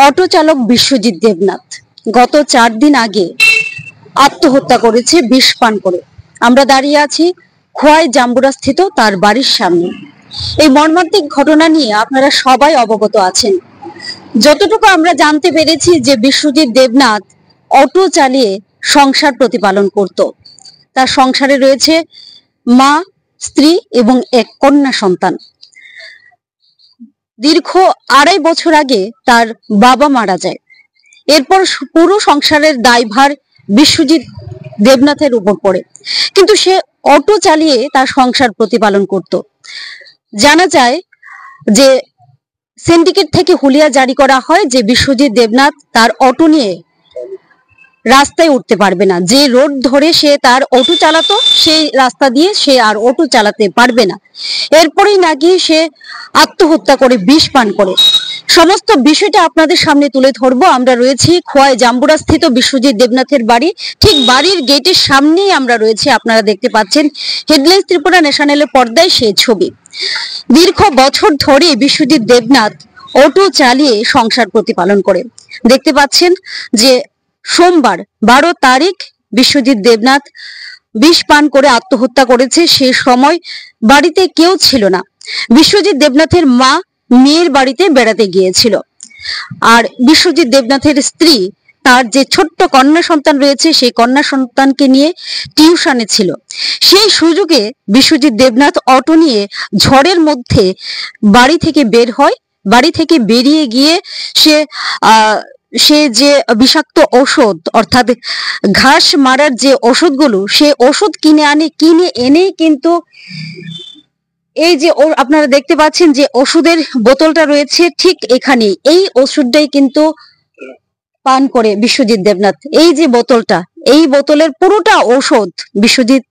Auto চালক বিশ্বজিৎ দেবনাথ গত 4 দিন আগে আত্মহত্যা করেছে বিষ পান করে। আমরা দাঁড়িয়ে আছি খোয়াই জাম্বুরা স্থিত তার বাড়ির সামনে। এই মর্মান্তিক ঘটনা নিয়ে আপনারা সবাই অবগত আছেন। যতটুকু আমরা জানতে পেরেছি যে বিশ্বজিৎ দেবনাথ অটো চালিয়ে সংসার প্রতিপালন করত। তার সংসারে রয়েছে মা, স্ত্রী এবং এক কন্যা সন্তান। দীর্ঘ 2.5 বছর আগে তার বাবা মারা যায়। এরপর পুরো সংসারের দায়ভার বিশ্বজিৎ দেবনাথের উপর পড়ে, কিন্তু সে অটো চালিয়ে তার সংসার প্রতিপালন করত। জানা যায় যে সিন্ডিকেট থেকে হুলিয়া জারি করা হয় যে বিশ্বজিৎ দেবনাথ তার অটো নিয়ে রাস্তায় উঠতে পারবে না। যে রোড ধরে সে তার অটো চালাতো সেই রাস্তা দিয়ে সে আর অটো চালাতে পারবে না। এরপরেই নাকি সে আত্মহত্যা করে বিষ পান করে। সমস্ত বিষয়টা আপনাদের সামনে তুলে ধরবো। আমরা রয়েছি খোয়াই জাম্বুরা স্থিত বিশ্বজিৎ দেবনাথের বাড়ি, ঠিক বাড়ির গেটের সামনেই আমরা রয়েছি। আপনারা দেখতে পাচ্ছেন হেডলাইন্স ত্রিপুরা ন্যাশনালের পর্দায় সেই ছবি। দীর্ঘ বছর ধরে বিশ্বজিৎ দেবনাথ অটো চালিয়ে সংসার প্রতিপালন করে। দেখতে পাচ্ছেন যে সোমবার 12 তারিখ বিশ্বজিৎ দেবনাথ বিষ পান করে আত্মহত্যা করেছে। সে সময় বাড়িতে কেউ ছিল না। বিশ্বজিৎ দেবনাথের মা মেয়ের বাড়িতে বেড়াতে গিয়েছিল, আর বিশ্বজিৎ দেবনাথের স্ত্রী তার যে ছোট্ট কন্যা সন্তান রয়েছে সেই কন্যা সন্তানকে নিয়ে টিউশনে ছিল। সেই সুযোগে বিশ্বজিৎ দেবনাথ অটো নিয়ে ঝড়ের মধ্যে বাড়ি থেকে বের হয়। বাড়ি থেকে বেরিয়ে গিয়ে সে যে বিষাক্ত ওষুধ অর্থাৎ ঘাস মারার যে ওষুধগুলো, সে ওষুধ কিনে এনেই কিন্তু এই যে আপনারা দেখতে পাচ্ছেন যে ওষুধের বোতলটা রয়েছে ঠিক এখানে, এই ওষুধটাই কিন্তু পান করে বিশ্বজিৎ দেবনাথ। এই যে বোতলটা, এই বোতলের পুরোটা ঔষধ বিশ্বজিৎ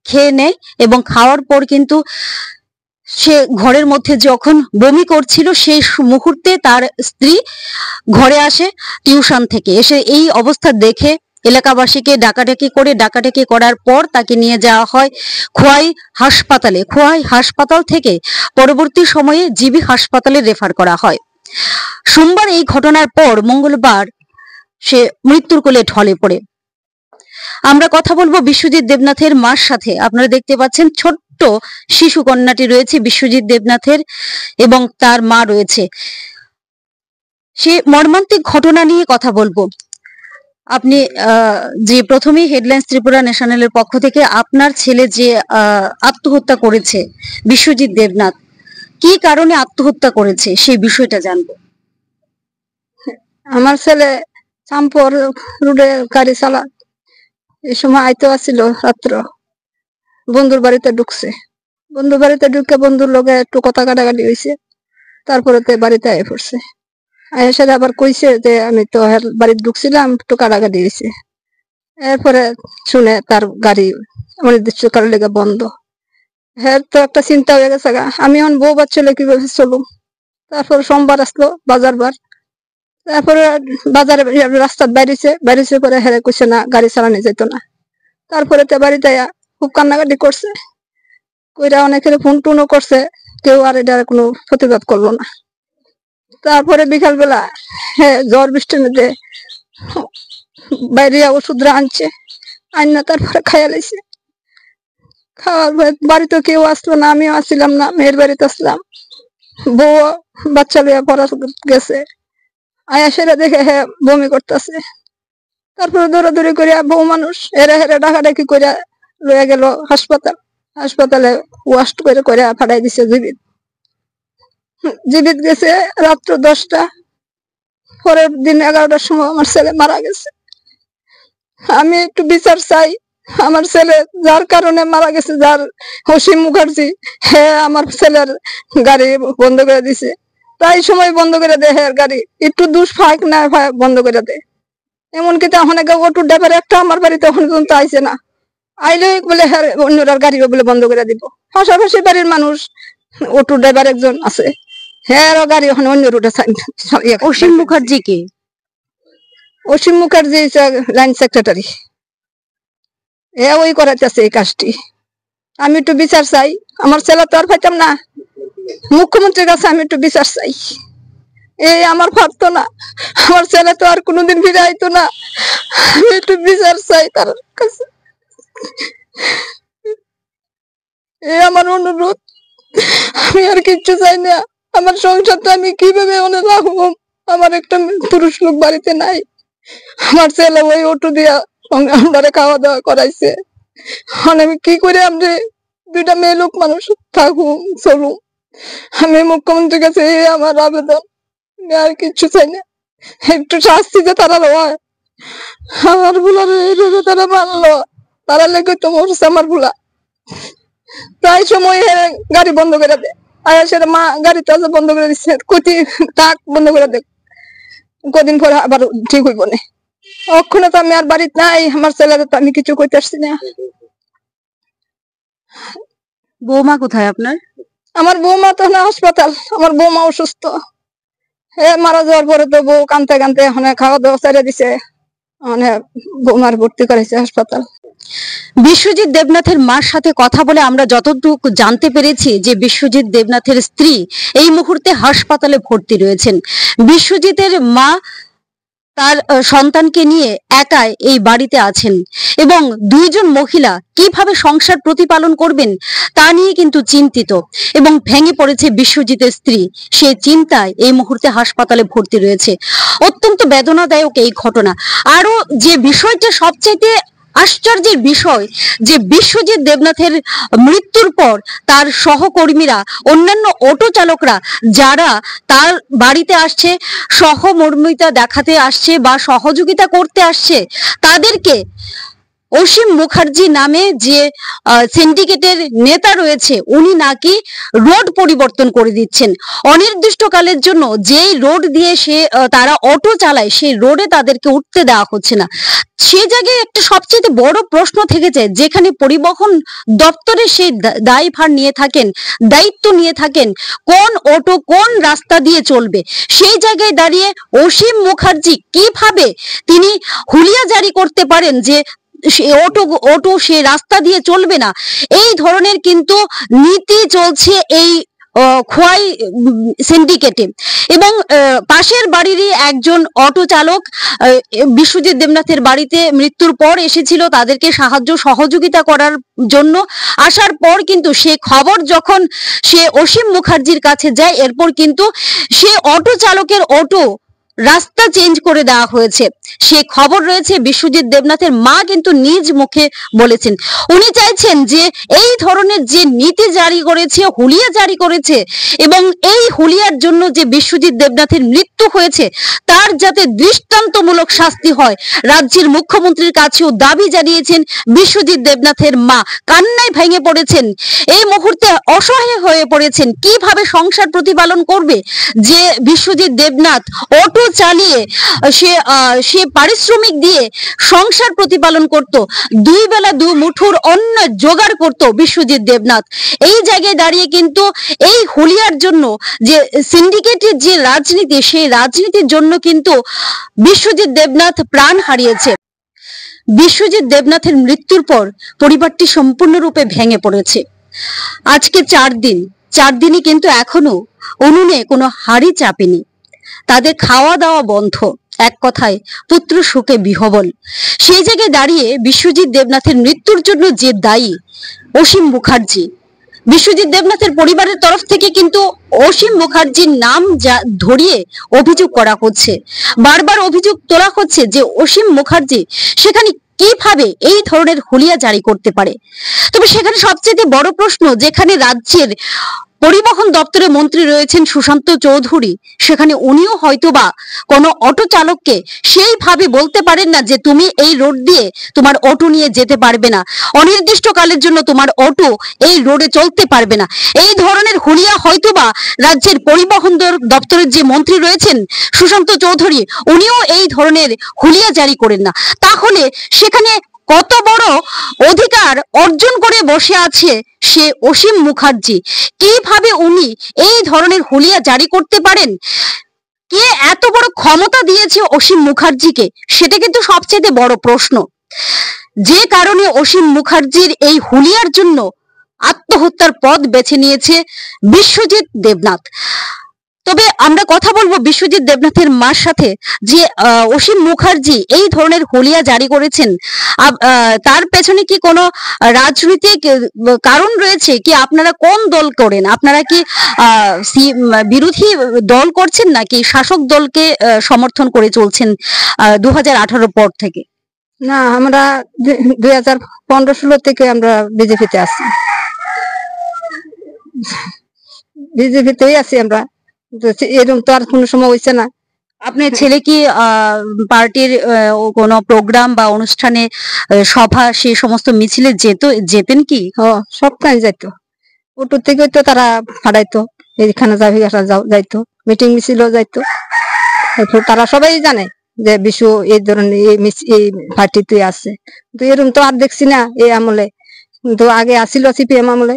খেয়ে নেয় এবং খাওয়ার পর কিন্তু সে ঘরের মধ্যে যখন বমি করছিল সেই মুহূর্তে তার স্ত্রী ঘরে আসে টিউশন থেকে। এসে এই অবস্থা দেখে এলাকাবাসীকে ডাকাডাকি করার পর তাকে নিয়ে যাওয়া হয় খোয়াই হাসপাতালে। খোয়াই হাসপাতাল থেকে পরবর্তী সময়ে জিবি হাসপাতালে রেফার করা হয়। সোমবার এই ঘটনার পর মঙ্গলবার সে মৃত্যুর কোলে ঢলে পড়ে। আমরা কথা বলবো বিশ্বজিৎ দেবনাথের মার সাথে। আপনারা দেখতে পাচ্ছেন ছোট্ট শিশু কন্যাটি রয়েছে বিশ্বজিৎ দেবনাথের এবং তার মা রয়েছে। সে মর্মান্তিক ঘটনা নিয়ে কথা বলবো। আপনি যে প্রথমেই হেডলাইন্স ত্রিপুরা ন্যাশনালের পক্ষ থেকে আপনার ছেলে যে আত্মহত্যা করেছে বিশ্বজিৎ দেবনাথ, কি কারণে আত্মহত্যা করেছে সেই বিষয়টা জানবো। আমার ছেলে চাম্পর রোডে গাড়ি চালা, এই সময় আইতে আসছিল রাত্র, বন্ধুর বাড়িতে ঢুকছে। বন্ধুর বাড়িতে ঢুকে বন্ধুর লগে একটু কথা কাটাকাটি হয়েছে। তারপরে বাড়িতে আয় পড়ছে। আয়ের আবার কইছে যে আমি তো বাড়িতে ঢুকছিলাম, একটু কাটাকাটি হয়েছে। এরপরে শুনে তার গাড়ি অনির্দিষ্টকালের লেগে বন্ধ। হ্যাঁ, তো একটা চিন্তা হয়ে গেছে, আমি এখন বউ বাচ্চা কিভাবে চলুম। তারপর সোমবার আসলো বাজার বার। তারপরে বাজারে রাস্তার বাইরেছে পরে হেরে কইছে না, গাড়ি চালানো যেত না। তারপরে বাড়িতে খুব কান্নাকাটি করছে, কইরা অনেকের ফোন টোনও করছে, কেউ আর এটা কোনো প্রতিবাদ করলো না। তারপরে বিকাল বেলা জ্বর বৃষ্টির মধ্যে বাইরে ওষুধরা আনছে, আইনা তারপরে খাইয়া লাইছে। খাওয়ার বাড়িতে কেউ আসলো না, আমিও আসছিলাম না, মেয়ের বাড়িতে আসলাম। বউ বাচ্চা লইয়া পড়া গেছে, আয়া সেরা দেখে বমি করতেছে। তারপরে দৌড়াদৌড়ি করিয়া বউ মানুষ হেরে ডাকাডাকি করিয়া লইয়া গেল হাসপাতালে ওয়াশ করে ফাটাই দিছে জীবিত গেছে রাত্র 10টা। পরের দিন 11টার সময় আমার ছেলে মারা গেছে। আমি একটু বিচার চাই। আমার ছেলে যার কারণে মারা গেছে, যার অসীম মুখার্জি, আমার ছেলের গাড়ি বন্ধ করে দিছে। প্রায় সময় বন্ধ করে দেয় গাড়ি, একটু দুষ ফাঁক না বন্ধ করে দেয়। এমনকি তখন অটো ড্রাইভার একটা আমার বাড়িতে এখন পর্যন্ত আইছে না। আইলে বলে হ্যাঁ অন্যরার গাড়ি বলে বন্ধ করে দিব। পাশাপাশি বাড়ির মানুষ অটো ড্রাইভার একজন আছে, হ্যাঁ গাড়ি ওখানে অন্য রুটে। অসীম মুখার্জি কে? অসীম মুখার্জি লাইন সেক্রেটারি, ওই করাইতেছে এই কাজটি। আমি একটু বিচার চাই। আমার ছেলে তো আর পাইতাম না, মুখ্যমন্ত্রীর কাছে আমি একটু বিচার চাই। এই আমার পারতো না, আমার ছেলে তো আর কোনোদিন ফিরে আইতো না। আমি একটু বিচার চাই তার কাছে, এই আমার অনুরোধ। আমি আর কিচ্ছু চাই না। আমার সংসারটা আমি কিভাবে অনেক রাখবো? আমার একটা পুরুষ লোক বাড়িতে নাই। আমার ছেলে ওই অটো দিয়া আমরা খাওয়া দাওয়া করাইছে। আমি কি করে আমরা দুইটা মেয়ে লোক মানুষ থাকুম চলুম? আমি মুখ্যমন্ত্রীর কাছে আমার আবেদন, আর কিচ্ছু চাই না। একটু শাস্তি যে তারা হয়, আমার ভুলার এইভাবে তারা মানলো, তারা লেগে তো মরছে আমার ভুলা। প্রায় সময় গাড়ি বন্ধ করে দেয়, আর সেটা মা গাড়িটা বন্ধ করে দিচ্ছে, কতি তাক বন্ধ করে দেখ, কদিন পরে আবার ঠিক হইব না। ওখানে তো আমি আর বাড়িতে নাই, আমার ছেলেদের তো আমি কিছু করতে আসছি না। বৌমা কোথায় আপনার? আমার বৌমা তো না হাসপাতাল, আমার বৌমা অসুস্থ। মারা যাওয়ার পরে তো বউ কানতে কানতে খাওয়া দাওয়া ছেড়ে দিছে, বৌমার ভর্তি করেছে হাসপাতাল। বিশ্বজিৎ দেবনাথের মার সাথে কথা বলে আমরা যতটুকু জানতে পেরেছি যে বিশ্বজিৎ দেবনাথের স্ত্রী এই মুহূর্তে হাসপাতালে ভর্তি রয়েছেন। বিশ্বজিতের মা তার সন্তানকে নিয়ে একাই এই বাড়িতে আছেন এবং দুইজন মহিলা কিভাবে সংসার প্রতিপালন করবেন তা নিয়ে কিন্তু চিন্তিত এবং ভেঙে পড়েছে বিশ্বজিতের স্ত্রী। সেই চিন্তায় এই মুহূর্তে হাসপাতালে ভর্তি রয়েছে। অত্যন্ত বেদনাদায়ক এই ঘটনা। আরো যে বিষয়টা সবচাইতে আশ্চর্যের বিষয়, যে বিশ্বজিৎ দেবনাথের মৃত্যুর পর তার সহকর্মীরা, অন্যান্য অটো চালকরা যারা তার বাড়িতে আসছে, সহমর্মিতা দেখাতে আসছে বা সহযোগিতা করতে আসছে, তাদেরকে অসীম মুখার্জি নামে যে সিন্ডিকেটের নেতা রয়েছে উনি নাকি রোড পরিবর্তন করে দিচ্ছেন। অনির্দিষ্টকালের জন্য যেই রোড দিয়ে তারা অটো চালায় সেই রোডে তাদেরকে উঠতে দেওয়া হচ্ছে না। সে জায়গায় একটা সবচেয়ে বড় প্রশ্ন থেকে যায়, যেখানে পরিবহন দপ্তরে সেই দায়ভার নিয়ে থাকেন, দায়িত্ব নিয়ে থাকেন কোন অটো কোন রাস্তা দিয়ে চলবে, সেই জায়গায় দাঁড়িয়ে অসীম মুখার্জি কিভাবে তিনি হুলিয়া জারি করতে পারেন যে অটো সে রাস্তা দিয়ে চলবে না? এই ধরনের কিন্তু নীতি চলছে এই খোয়াই সিন্ডিকেটে। এবং পাশের বাড়িরই একজন অটো চালক বিশ্বজিৎ দেবনাথের বাড়িতে মৃত্যুর পর এসেছিল তাদেরকে সাহায্য সহযোগিতা করার জন্য। আসার পর কিন্তু সে খবর যখন সে অসীম মুখার্জির কাছে যায়, এরপর কিন্তু সে অটো চালকের অটো রাস্তা চেঞ্জ করে দেওয়া হয়েছে। সে খবর রয়েছে। বিশ্বজিৎ দেবনাথের মা কিন্তু নিজ মুখে বলেছেন, উনি চাইছেন যে এই ধরনের যে নীতি জারি করেছে, হুলিয়া জারি করেছে, এবং এই হুলিয়ার জন্য যে বিশ্বজিৎ দেবনাথের মৃত্যু হয়েছে তার যাতে দৃষ্টান্তমূলক শাস্তি হয়। রাজ্যের মুখ্যমন্ত্রীর কাছেও দাবি জানিয়েছেন বিশ্বজিৎ দেবনাথের মা। কান্নায় ভেঙে পড়েছেন, এই মুহূর্তে অসহায় হয়ে পড়েছেন। কিভাবে সংসার প্রতিপালন করবে? যে বিশ্বজিৎ দেবনাথ অটো চালিয়ে সে পারিশ্রমিক দিয়ে সংসার প্রতিপালন করত, দুই বেলা দু মুঠোর অন্ন জোগাড় করত বিশ্বজিৎ দেবনাথ। এই জায়গায় দাঁড়িয়ে কিন্তু এই হুলিয়ার জন্য যে সিন্ডিকেটের যে রাজনীতি, সেই রাজনীতির জন্য কিন্তু বিশ্বজিৎ দেবনাথ প্রাণ হারিয়েছে। বিশ্বজিৎ দেবনাথের মৃত্যুর পর পরিবারটি সম্পূর্ণরূপে ভেঙে পড়েছে। আজকে 4 দিনই কিন্তু এখনো উনুনে কোনো হাঁড়ি চাপেনি। তাদের খাওয়া দাওয়া বন্ধ, এক কথায় পুত্র শোকে বিহবল। সেই জায়গায় দাঁড়িয়ে বিশ্বজিৎ দেবনাথের মৃত্যুর জন্য যে দায়ী অসীম মুখার্জি, বিশ্বজিৎ দেবনাথের পরিবারের তরফ থেকে কিন্তু অসীম মুখার্জির নাম ধরিয়ে অভিযোগ করা হচ্ছে। বারবার অভিযোগ তোলা হচ্ছে যে অসীম মুখার্জি সেখানে কিভাবে এই ধরনের হুলিয়া জারি করতে পারে। তবে সেখানে সবচেয়ে বড় প্রশ্ন, যেখানে রাজ্যের পরিবহন দপ্তরে মন্ত্রী রয়েছেন সুশান্ত চৌধুরী, সেখানে উনিও হয়তোবা কোনো অটো চালককে সেইভাবে বলতে পারেন না যে তুমি এই রোড দিয়ে তোমার অটো নিয়ে যেতে পারবে না, অনির্দিষ্টকালের জন্য তোমার অটো এই রোডে চলতে পারবে না। এই ধরনের হুলিয়া হয়তোবা রাজ্যের পরিবহন দপ্তরের যে মন্ত্রী রয়েছেন সুশান্ত চৌধুরী, উনিও এই ধরনের হুলিয়া জারি করেন না। তাহলে সেখানে কত বড় অধিকার অর্জন করে বসে আছে সে অসীম মুখার্জি? কিভাবে উনি এই ধরনের হুলিয়া জারি করতে পারেন? কে এত বড় ক্ষমতা দিয়েছে অসীম মুখার্জিকে? সেটা কিন্তু সবচেয়ে বড় প্রশ্ন। যে কারণে অসীম মুখার্জির এই হুলিয়ার জন্য আত্মহত্যার পথ বেছে নিয়েছে বিশ্বজিৎ দেবনাথ। তবে আমরা কথা বলবো বিশ্বজিৎ দেবনাথের মার সাথে, যে অসীম মুখার্জি এই ধরনের হুলিয়া জারি করেছেন, তার পেছনে কি কোনো রাজনৈতিক কারণ রয়েছে? কি আপনারা কোন দল করেন? আপনারা কি বিরোধী দল করছেন নাকি শাসক দলকে সমর্থন করে চলছেন 2018 পর থেকে? না, আমরা 2015-16 থেকে আমরা বিজেপিতে আছি, বিজেপিতেই আছি আমরা। এরকম তো আর কোনো সময় হয়েছে না। আপনার ছেলে কি পার্টির কোনো প্রোগ্রাম বা অনুষ্ঠানে, সভা, সেই সমস্ত মিছিলে যেতেন কি? সবটাই যাইতো, ওটু থেকে তো তারা হারাইতো, এইখানে যাবি যাইতো, মিটিং মিছিলও যাইতো। তারা সবাই জানে যে বিশু এই ধরনের এই পার্টিতে আছে, কিন্তু এরকম তো আর দেখছি না এই আমলে। কিন্তু আগে আসিল সিপিএম আমলে,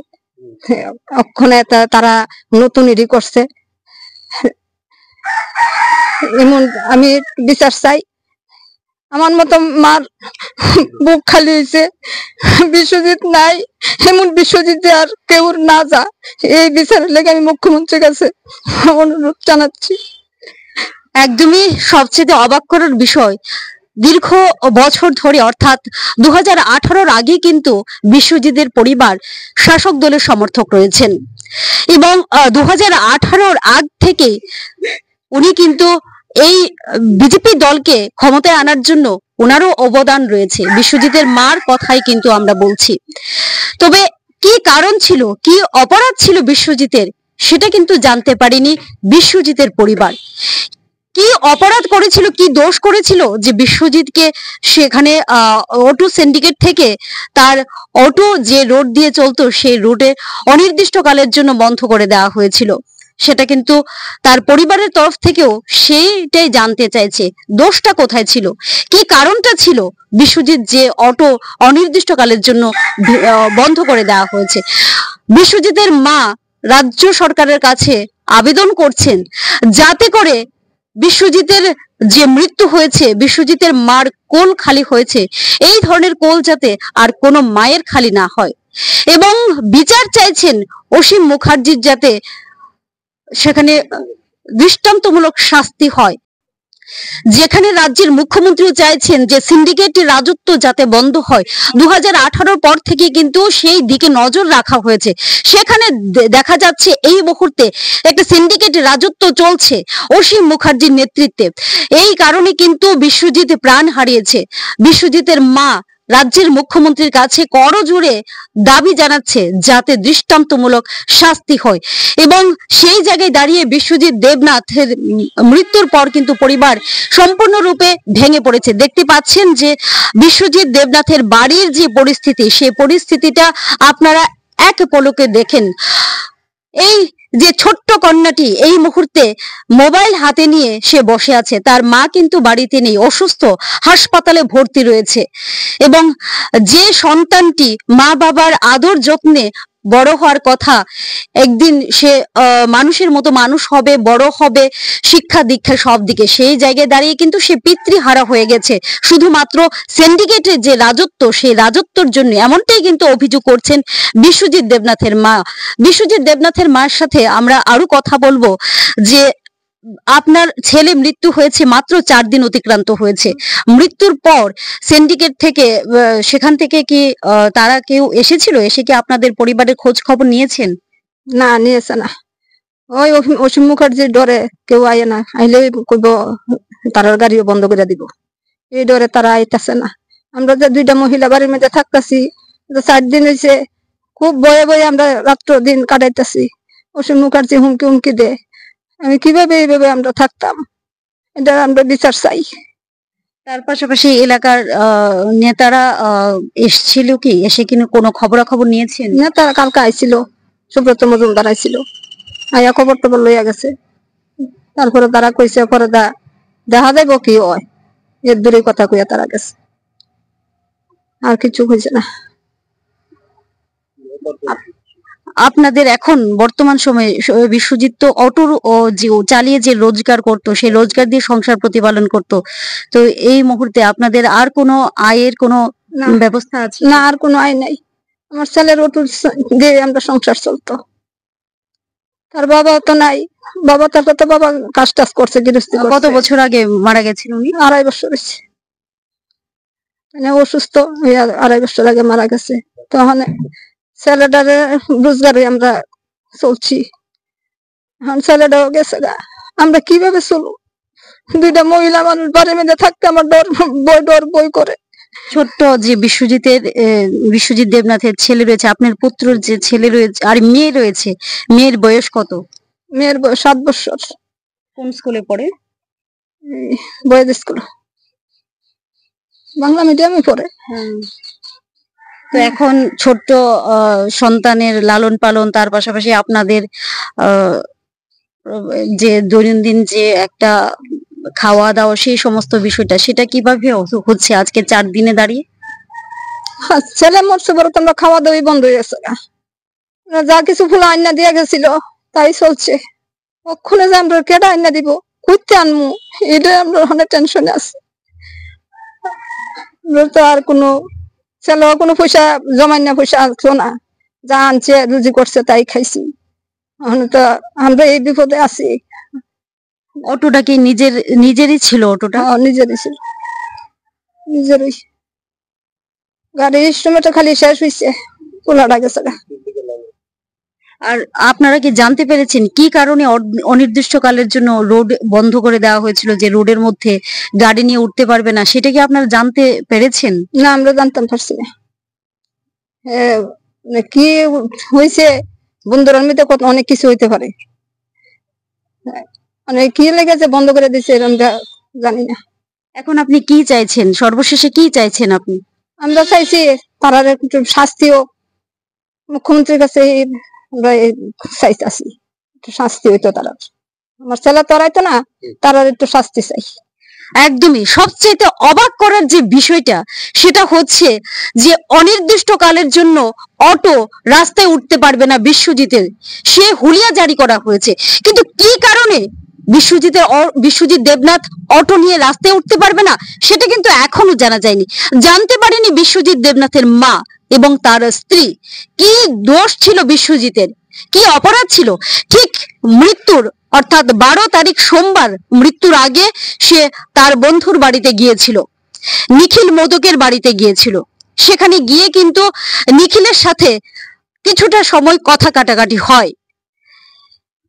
ওখানে তারা নতুনই করছে। এমন আমি বিচার চাই, আমার মতো মার বুক খালি হয়েছে, বিশ্বজিৎ নাই, এমন বিশ্বজিৎ আর কেউ না যা, এই বিচারের লেগে আমি মুখ্যমন্ত্রীর কাছে অনুরোধ জানাচ্ছি। একদমই সবচেয়ে অবাক করার বিষয়, দীর্ঘ বছর ধরে অর্থাৎ 2018-র আগে কিন্তু বিশ্বজিতের পরিবার শাসক দলের সমর্থক রয়েছেন, এবং 2018-র আগ থেকে উনি কিন্তু এই বিজেপি দলকে ক্ষমতায় আনার জন্য ওনারও অবদান রয়েছে। বিশ্বজিতের মার কথাই কিন্তু আমরা বলছি। তবে কি কারণ ছিল, কি অপরাধ ছিল বিশ্বজিতের, সেটা কিন্তু জানতে পারেনি বিশ্বজিতের পরিবার। কি অপরাধ করেছিল, কি দোষ করেছিল যে বিশ্বজিৎকে সেখানে অটো সিন্ডিকেট থেকে তার অটো যে রোড দিয়ে চলতো সেই রুটে অনির্দিষ্টকালের জন্য বন্ধ করে দেওয়া হয়েছিল, সেটা কিন্তু তার পরিবারের তরফ থেকেও সেইটাই জানতে চাইছে দোষটা কোথায় ছিল, কি কারণটা ছিল বিশ্বজিৎ যে অটো অনির্দিষ্টকালের জন্য বন্ধ করে দেওয়া হয়েছে। বিশ্বজিতের মা রাজ্য সরকারের কাছে আবেদন করছেন যাতে করে বিশ্বজিতের যে মৃত্যু হয়েছে, বিশ্বজিতের মার কোল খালি হয়েছে, এই ধরনের কোল যাতে আর কোনো মায়ের খালি না হয়, এবং বিচার চাইছেন অসীম মুখার্জির যাতে সেখানে দৃষ্টান্তমূলক শাস্তি হয়। যেখানে রাজ্যের মুখ্যমন্ত্রীও চাইছেন যে সিন্ডিকেটের রাজত্ব যাতে বন্ধ হয়, 2018-র পর থেকে কিন্তু সেই দিকে নজর রাখা হয়েছে। সেখানে দেখা যাচ্ছে এই মুহূর্তে একটা সিন্ডিকেটের রাজত্ব চলছে অসীম মুখার্জির নেতৃত্বে। এই কারণে কিন্তু বিশ্বজিৎ প্রাণ হারিয়েছে। বিশ্বজিতের মা রাজ্যের মুখ্যমন্ত্রীর কাছে করজোড়ে দাবি জানাচ্ছে যাতে দৃষ্টান্তমূলক শাস্তি হয়, এবং সেই জায়গায় দাঁড়িয়ে বিশ্বজিৎ দেবনাথের মৃত্যুর পর কিন্তু পরিবার সম্পূর্ণরূপে ভেঙে পড়েছে। দেখতে পাচ্ছেন যে বিশ্বজিৎ দেবনাথের বাড়ির যে পরিস্থিতি, সেই পরিস্থিতিটা আপনারা এক পলকে দেখেন। এই যে ছোট্ট কন্যাটি এই মুহূর্তে মোবাইল হাতে নিয়ে সে বসে আছে, তার মা কিন্তু বাড়িতে নেই, অসুস্থ, হাসপাতালে ভর্তি রয়েছে, এবং যে সন্তানটি মা বাবার আদর যত্নে বড় হওয়ার কথা, একদিন সে মানুষের মতো মানুষ হবে, বড় হবে, শিক্ষা দীক্ষা সব দিকে, সেই জায়গায় দাঁড়িয়ে কিন্তু সে পিতৃহারা হয়ে গেছে শুধুমাত্র সিন্ডিকেটের যে রাজত্ব, সেই রাজত্বর জন্য। এমনটাই কিন্তু অভিযোগ করছেন বিশ্বজিৎ দেবনাথের মা। বিশ্বজিৎ দেবনাথের মার সাথে আমরা আরো কথা বলবো যে আপনার ছেলে মৃত্যু হয়েছে মাত্র 4 দিন অতিক্রান্ত হয়েছে, মৃত্যুর পর সিন্ডিকেট থেকে সেখান থেকে কি তারা কেউ এসেছিল, এসে কি আপনাদের পরিবারের খোঁজ খবর নিয়েছেন? না, নিয়েছে না। ওই অসীম মুখার্জির ডরে কেউ আয় না, আইলে কইব তার গাড়িও বন্ধ করে দিব, এই ডরে তারা আইতাছে না। আমরা যে 2টা মহিলা বাড়ির মধ্যে থাকতেছি, 4 দিন হয়েছে, খুব ভয়ে ভয়ে আমরা রাত্র দিন কাটাইতেছি। অসীম মুখার্জি হুমকি হুমকি দে, আমি কিভাবে এইভাবে আমরা থাকতাম, এটা আমরা বিচার চাই। তার পাশাপাশি এলাকার নেতারা এসেছিল কি, এসে কি কোনো খবরাখবর নিয়েছেন? নেতারা কালকে আইছিল, সুব্রত মজুমদার আইছিল, আয়া খবর টবর লইয়া গেছে। তারপরে তারা কইছে পরে দেখা যাইব কি হয়, এর দূরে কথা কইয়া তারা গেছে, আর কিছু হয়েছে না। আপনাদের এখন বর্তমান সময়ে বিশ্বজিৎ তো অটো চালিয়ে যে রোজগার করতো, সেই রোজগার দিয়ে সংসার প্রতিপালন করতো, তো এই মুহূর্তে আপনাদের আর কোনো আয়ের কোনো ব্যবস্থা আছে? না, আর কোনো আয় নাই। আমার ছেলের অটো দিয়ে আমরা সংসার চলতো, তার বাবা তো নাই, বাবা তারপর তো বাবা কাজ টাজ করছে, গৃহস্থী কত বছর আগে মারা গেছেন উনি? 2.5 বছর হয়েছে, মানে অসুস্থ হইয়া 2.5 বছর আগে মারা গেছে। তখন ছেলেটারে রোজগারে আমরা চলছি, এখন ছেলেটাও গেছে গা, আমরা কিভাবে চলবো? 2টা মহিলা মানুষ বাড়ি মেয়েদের থাকতে আমার ডর বই করে। ছোট্ট যে বিশ্বজিৎ দেবনাথের ছেলে রয়েছে, আপনার পুত্রর যে ছেলে রয়েছে আর মেয়ে রয়েছে, মেয়ের বয়স কত? মেয়ের বয়স 7 বছর। কোন স্কুলে পড়ে? বয়েজ স্কুল, বাংলা মিডিয়ামে পড়ে। তো এখন ছোট্ট সন্তানের লালন পালন, তার পাশাপাশি আপনাদের যে দৈনন্দিন যে একটা খাওয়া দাওয়া, সেই সমস্ত বিষয়টা, সেটা কিভাবে হচ্ছে আজকে 4 দিনে দাঁড়িয়ে? ছেলে মরছে বড়, তোমরা খাওয়া দাওয়াই বন্ধ হয়ে গেছে, যা কিছু ফুল আইনা দিয়ে গেছিল তাই চলছে। ওখানে যে আমরা কেডা আইনা দিব, কইতে আনমু, এটা আমরা অনেক টেনশনে আছি। তো আর কোনো ছেলে কোনো পয়সা জমাই না, পয়সা আসলো না, যা আনছে রুজি করছে তাই খাইছি। তো আমরা এই বিপদে আছি। অটোটা কি নিজেরই ছিল? অটোটা নিজেরই ছিল, নিজেরই। গাড়ির ইনস্ট্রুমেন্ট খালি শেষ হয়েছে, পোলাটা গেছে। আর আপনারা কি জানতে পেরেছেন কি কারণে অনির্দিষ্টকালের জন্য রোড বন্ধ করে দেওয়া হয়েছিল, যে রোডের মধ্যে গাড়ি নিয়ে উঠতে পারবে না? সেটা কি আপনারা জানতে পেরেছেন? না, আমরা জানতাম পারছি না। কি হয়েছে বন্ধুরা মিতে অনেক কিছু হইতে পারে, অনেক কি লেগেছে বন্ধ করে দিছে আমরা জানি না। এখন আপনি কি চাইছেন, সর্বশেষে কি চাইছেন আপনি? আমরা চাইছি তারা একটু শাস্তি হোক, মুখ্যমন্ত্রীর কাছে আমরা চাইছি একটু শাস্তি হইতো। তারা আমার ছেলে তরাইতো না, তারা একটু শাস্তি চাই। একদমই। সবচেয়ে অবাক করার যে বিষয়টা, সেটা হচ্ছে যে অনির্দিষ্টকালের জন্য অটো রাস্তায় উঠতে পারবে না বিশ্বজিতের, সে হুলিয়া জারি করা হয়েছে। কিন্তু কি কারণে বিশ্বজিৎ দেবনাথ অটো নিয়ে রাস্তায় উঠতে পারবে না, সেটা কিন্তু এখনো জানা যায়নি। জানতে পারেনি বিশ্বজিৎ দেবনাথের মা এবং তার স্ত্রী। কি দোষ ছিল বিশ্বজিতের, কি অপরাধ ছিল? ঠিক মৃত্যুর অর্থাৎ 12 তারিখ সোমবার মৃত্যুর আগে সে তার বন্ধুর বাড়িতে গিয়েছিল, নিখিল মোদকের বাড়িতে গিয়েছিল। সেখানে গিয়ে কিন্তু নিখিলের সাথে কিছুটা সময় কথা কাটাকাটি হয়,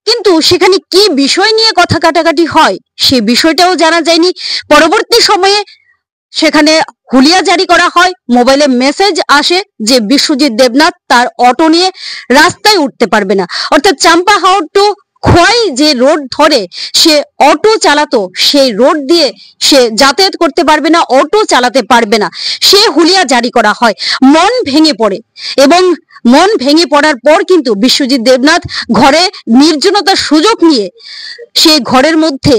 কিন্তু সেখানে কি বিষয় নিয়ে কথা কাটাকাটি হয় সে বিষয়টাও জানা যায়নি। পরবর্তী সময়ে সেখানে হুলিয়া জারি করা হয়, মোবাইলে মেসেজ আসে যে বিশ্বজিৎ দেবনাথ তার অটো নিয়ে রাস্তায় উঠতে পারবে না। অর্থাৎ চাম্পা হাওর টু খোয়াই যে রোড ধরে সে অটো চালাতো, সেই রোড দিয়ে সে যাতায়াত করতে পারবে না, অটো চালাতে পারবে না, সে হুলিয়া জারি করা হয়। মন ভেঙে পড়ে, এবং মন ভেঙে পড়ার পর কিন্তু বিশ্বজিৎ দেবনাথ ঘরে নির্জনতার সুযোগ নিয়ে সে ঘরের মধ্যে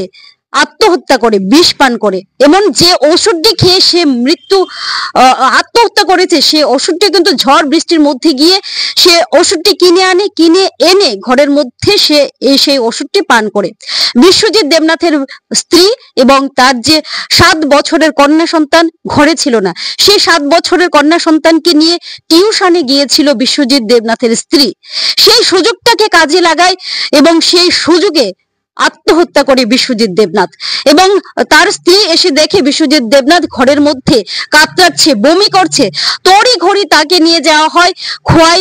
আত্মহত্যা করে, বিষ পান করে। এমন যে ওষুধটি খেয়ে সে আত্মহত্যা করেছে, সে ওষুধটি কিন্তু ঝড় বৃষ্টির মধ্যে গিয়ে সে ওষুধটি কিনে এনে ঘরের মধ্যে সে সেই ওষুধটি পান করে। বিশ্বজিৎ দেবনাথের স্ত্রী এবং তার যে 7 বছরের কন্যা সন্তান ঘরে ছিল না, সেই 7 বছরের কন্যা সন্তানকে নিয়ে টিউশনে গিয়েছিল বিশ্বজিৎ দেবনাথের স্ত্রী। সেই সুযোগটাকে কাজে লাগায় এবং সেই সুযোগে আত্মহত্যা করে বিশ্বজিৎ দেবনাথ। এবং তার স্ত্রী এসে দেখে বিশ্বজিৎ দেবনাথ ঘরের মধ্যে কাতরাচ্ছে, বমি করছে। তড়ি ঘড়ি তাকে নিয়ে যাওয়া হয় খোয়াই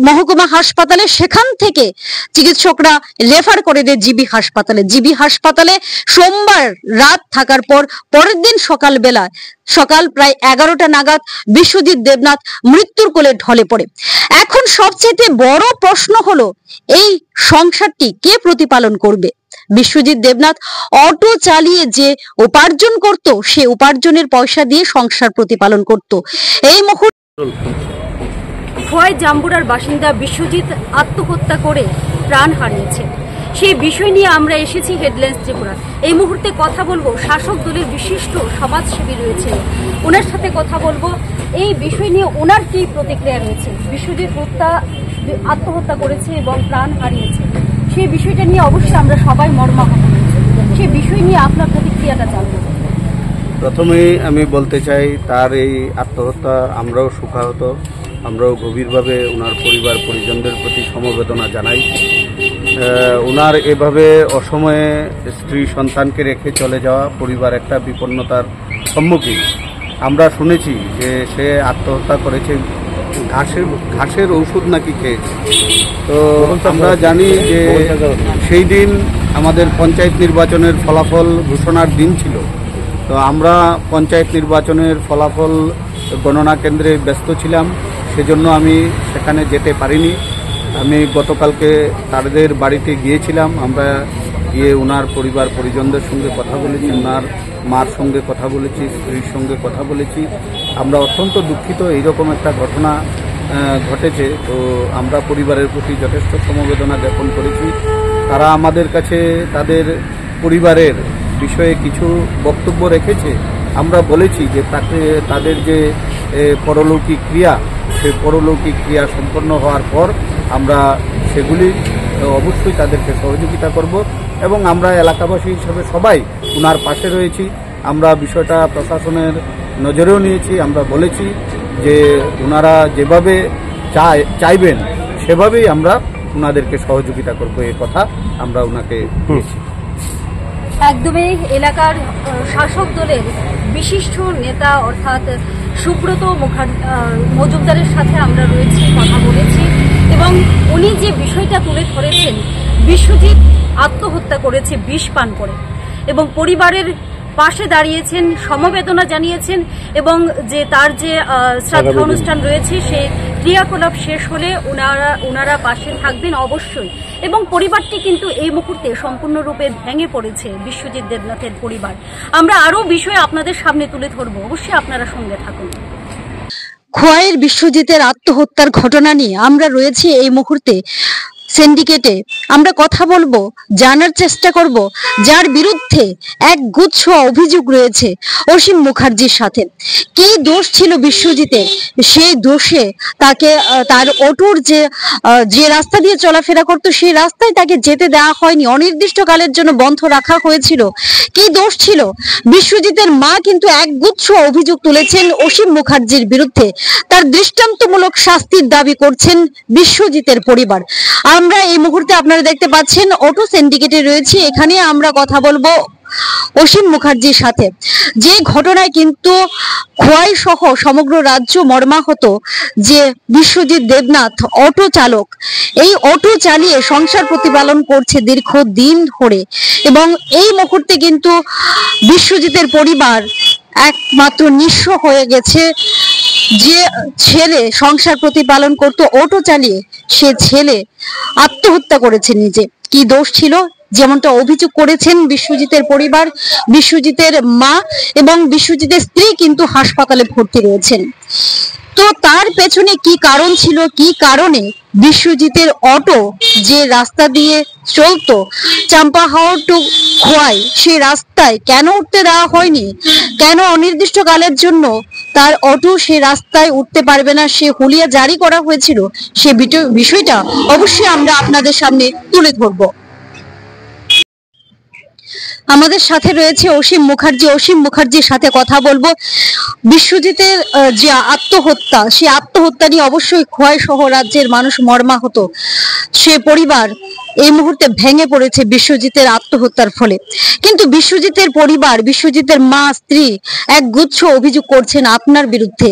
মহকুমা হাসপাতালে। সেখান থেকে চিকিৎসকরা রেফার করে দেয় জিবি হাসপাতালে। জিবি হাসপাতালে সোমবার রাত থাকার পর পরের দিন সকাল প্রায় 11টা নাগাদ বিশ্বজিৎ দেবনাথ মৃত্যুর কোলে ঢলে পড়ে। এখন সবচেয়ে বড় প্রশ্ন হলো, এই সংসারটি কে প্রতিপালন করবে? বিশ্বজিৎ দেবনাথ অটো চালিয়ে যে উপার্জন করত, সে উপার্জনের পয়সা দিয়ে সংসার প্রতিপালন করত। এই মুহূর্তে খোয়াই জাম্বুরার বাসিন্দা বিশ্বজিৎ আত্মহত্যা করে প্রাণ হারিয়েছে। সেই বিষয় নিয়ে আমরা এসেছি হেডলাইন্স ত্রিপুরা। এই মুহূর্তে কথা বলবো শাসক দলের বিশিষ্ট সমাজসেবী রয়েছে, ওনার সাথে কথা বলবো এই বিষয় নিয়ে ওনার কি প্রতিক্রিয়া রয়েছে। বিশ্বজিৎ আত্মহত্যা করেছে এবং প্রাণ হারিয়েছে, সেই বিষয়টা নিয়ে অবশ্যই আমরা সবাই মর্মাহত হয়েছি। সেই বিষয় নিয়ে আপনার প্রতিক্রিয়াটা জানবো। প্রথমেই আমি বলতে চাই, তার এই আত্মহত্যা আমরাও শোকাহত, আমরাও গভীরভাবে ওনার পরিবার পরিজনদের প্রতি সমবেদনা জানাই। ওনার এভাবে অসময়ে স্ত্রী সন্তানকে রেখে চলে যাওয়া পরিবার একটা বিপন্নতার সম্মুখীন। আমরা শুনেছি যে সে আত্মহত্যা করেছে, ঘাসের ঔষধ নাকি খেয়েছে। তো আমরা জানি যে সেই দিন আমাদের পঞ্চায়েত নির্বাচনের ফলাফল ঘোষণার দিন ছিল। তো আমরা পঞ্চায়েত নির্বাচনের ফলাফল গণনা কেন্দ্রে ব্যস্ত ছিলাম, সেজন্য আমি সেখানে যেতে পারিনি। আমি গতকালকে তাদের বাড়িতে গিয়েছিলাম। আমরা গিয়ে ওনার পরিবার পরিজনদের সঙ্গে কথা বলেছি, ওনার মার সঙ্গে কথা বলেছি, স্ত্রীর সঙ্গে কথা বলেছি। আমরা অত্যন্ত দুঃখিত এইরকম একটা ঘটনা ঘটেছে। তো আমরা পরিবারের প্রতি যথেষ্ট সমবেদনা জ্ঞাপন করেছি। তারা আমাদের কাছে তাদের পরিবারের বিষয়ে কিছু বক্তব্য রেখেছে। আমরা বলেছি যে তাদের যে পরলৌকিক ক্রিয়া, সেই পরলৌকিক ক্রিয়া সম্পন্ন হওয়ার পর আমরা সেগুলি অবশ্যই তাদেরকে সহযোগিতা করব এবং আমরা এলাকাবাসী হিসেবে সবাই ওনার পাশে রয়েছি। আমরা বিষয়টা প্রশাসনের নজরেও নিয়েছি। আমরা বলেছি যে ওনারা যেভাবে চাইবেন সেভাবেই আমরা ওনাদেরকে সহযোগিতা করব, এই কথা আমরা ওনাকে দিয়েছি। একদমই এলাকার শাসক দলের বিশিষ্ট নেতা অর্থাৎ সুব্রত মজুমদারের সাথে আমরা রয়েছি, কথা বলেছি এবং উনি যে বিষয়টা তুলে ধরেছেন, বিশ্বজিৎ আত্মহত্যা করেছে বিষ পান করে এবং পরিবারের পাশে দাঁড়িয়েছেন, সমবেদনা জানিয়েছেন এবং যে তার যে শ্রাদ্ধ অনুষ্ঠান রয়েছে সে ক্রিয়াকলাপ শেষ হলে ওনারা পাশে থাকবেন অবশ্যই। এবং পরিবারটি কিন্তু এই মুহূর্তে সম্পূর্ণরূপে ভেঙে পড়েছে, বিশ্বজিৎ দেবনাথের পরিবার। আমরা আরও বিষয় আপনাদের সামনে তুলে ধরবো, অবশ্যই আপনারা সঙ্গে থাকুন। খোয়াইয়ের বিশ্বজিতের আত্মহত্যার ঘটনা নিয়ে আমরা রয়েছি এই মুহূর্তে সিন্ডিকেটে। আমরা কথা বলবো, জানার চেষ্টা করব যার বিরুদ্ধে এক গুচ্ছ অভিযোগ রয়েছে অসীম মুখার্জির সাথে। কি দোষ ছিল বিশ্বজিতের? সেই দোষে তাকে তার অটোর যে রাস্তা দিয়ে চলাফেরা করতো সেই রাস্তায় তাকে যেতে দেওয়া হয়নি, অনির্দিষ্টকালের জন্য বন্ধ রাখা হয়েছিল। কি দোষ ছিল? বিশ্বজিতের মা কিন্তু এক গুচ্ছ অভিযোগ তুলেছেন অসীম মুখার্জির বিরুদ্ধে। তার দৃষ্টান্তমূলক শাস্তির দাবি করছেন বিশ্বজিতের পরিবার। আমরা এই মুহূর্তে আপনারা দেখতে পাচ্ছেন অটো সিন্ডিকেটে রয়েছে, এখানে আমরা কথা বলবো অসীম মুখার্জির সাথে। যে ঘটনায় কিন্তু খোয়াই সহ সমগ্র রাজ্য মর্মাহত, যে বিশ্বজিৎ দেবনাথ অটো চালক, এই অটো চালিয়ে সংসার প্রতিপালন করছে দীর্ঘদিন ধরে এবং এই মুহূর্তে কিন্তু বিশ্বজিতের পরিবার একমাত্র নিঃস্ব হয়ে গেছে। যে ছেলে সংসার প্রতিপালন করতো অটো চালিয়ে, সে ছেলে আত্মহত্যা করেছে নিজে। কি দোষ ছিল? যেমনটা অভিযোগ করেছেন বিশ্বজিতের পরিবার, বিশ্বজিতের মা এবং বিশ্বজিতের স্ত্রী কিন্তু হাসপাতালে ভর্তি রয়েছেন। তো তার পেছনে কি কারণ ছিল, কি কারণে বিশ্বজিতের অটো যে রাস্তা দিয়ে চলতো চাম্পাহাওড় টু খোয়াই, সেই রাস্তায় কেন উঠতে দেওয়া হয়নি? কেন অনির্দিষ্টকালের জন্য তার অটো সে রাস্তায় উঠতে পারবে না, সে হুলিয়া জারি করা হয়েছিল, সে বিষয়টা অবশ্যই আমরা আপনাদের সামনে তুলে ধরবো। আমাদের সাথে রয়েছে অসীম মুখার্জি। অসীম মুখার্জির সাথে কথা বলবো। বিশ্বজিতের যে আত্মহত্যা, সে আত্মহত্যা নিয়ে অবশ্যই খোয়াই সহ রাজ্যের মানুষ মর্মাহত। সে পরিবার এই মুহূর্তে ভেঙে পড়েছে বিশ্বজিতের আত্মহত্যার ফলে। কিন্তু বিশ্বজিতের পরিবার, বিশ্বজিতের মা, স্ত্রী এক গুচ্ছ অভিযোগ করছেন আপনার বিরুদ্ধে।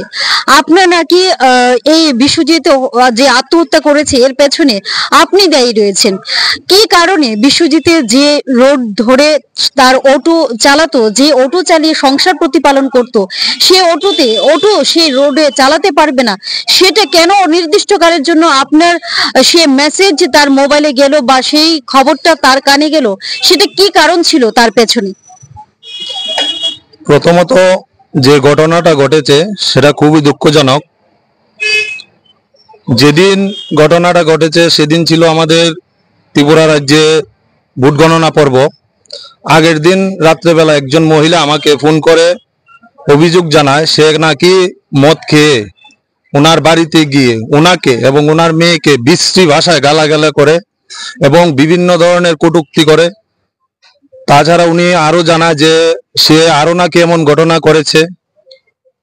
আপনার নাকি এই বিশ্বজিৎ যে আত্মহত্যা করেছে এর পেছনে আপনি দায়ী রয়েছেন। কি কারণে বিশ্বজিতের যে রোড ধরে তার অটো চালাতো, যে অটো চালিয়ে সংসার প্রতিপালন করত, সে অটো সেই রোডে চালাতে পারবে না, সেটা কেন অনির্দিষ্টকালের জন্য আপনার সে মেসেজ তার মোবাইলে গেল বা সেই খবরটা তার কানে গেল, সেটা কি কারণ ছিল তার পেছনে? প্রথমত যে ঘটনাটা ঘটেছে সেটা খুবই দুঃখজনক। যেদিন ঘটনাটা ঘটেছে সেদিন ছিল আমাদের ত্রিপুরা রাজ্যে ভোট গণনা পর্ব। আগের দিন রাত্রেবেলা একজন মহিলা আমাকে ফোন করে অভিযোগ জানায় সে নাকি মদ খেয়ে ওনার বাড়িতে গিয়ে ওনাকে এবং ওনার মেয়েকে বিশ্রী ভাষায় গালাগালা করে এবং বিভিন্ন ধরনের কটূক্তি করে। তাছাড়া উনি আরো জানায় যে সে আরো নাকি এমন ঘটনা করেছে,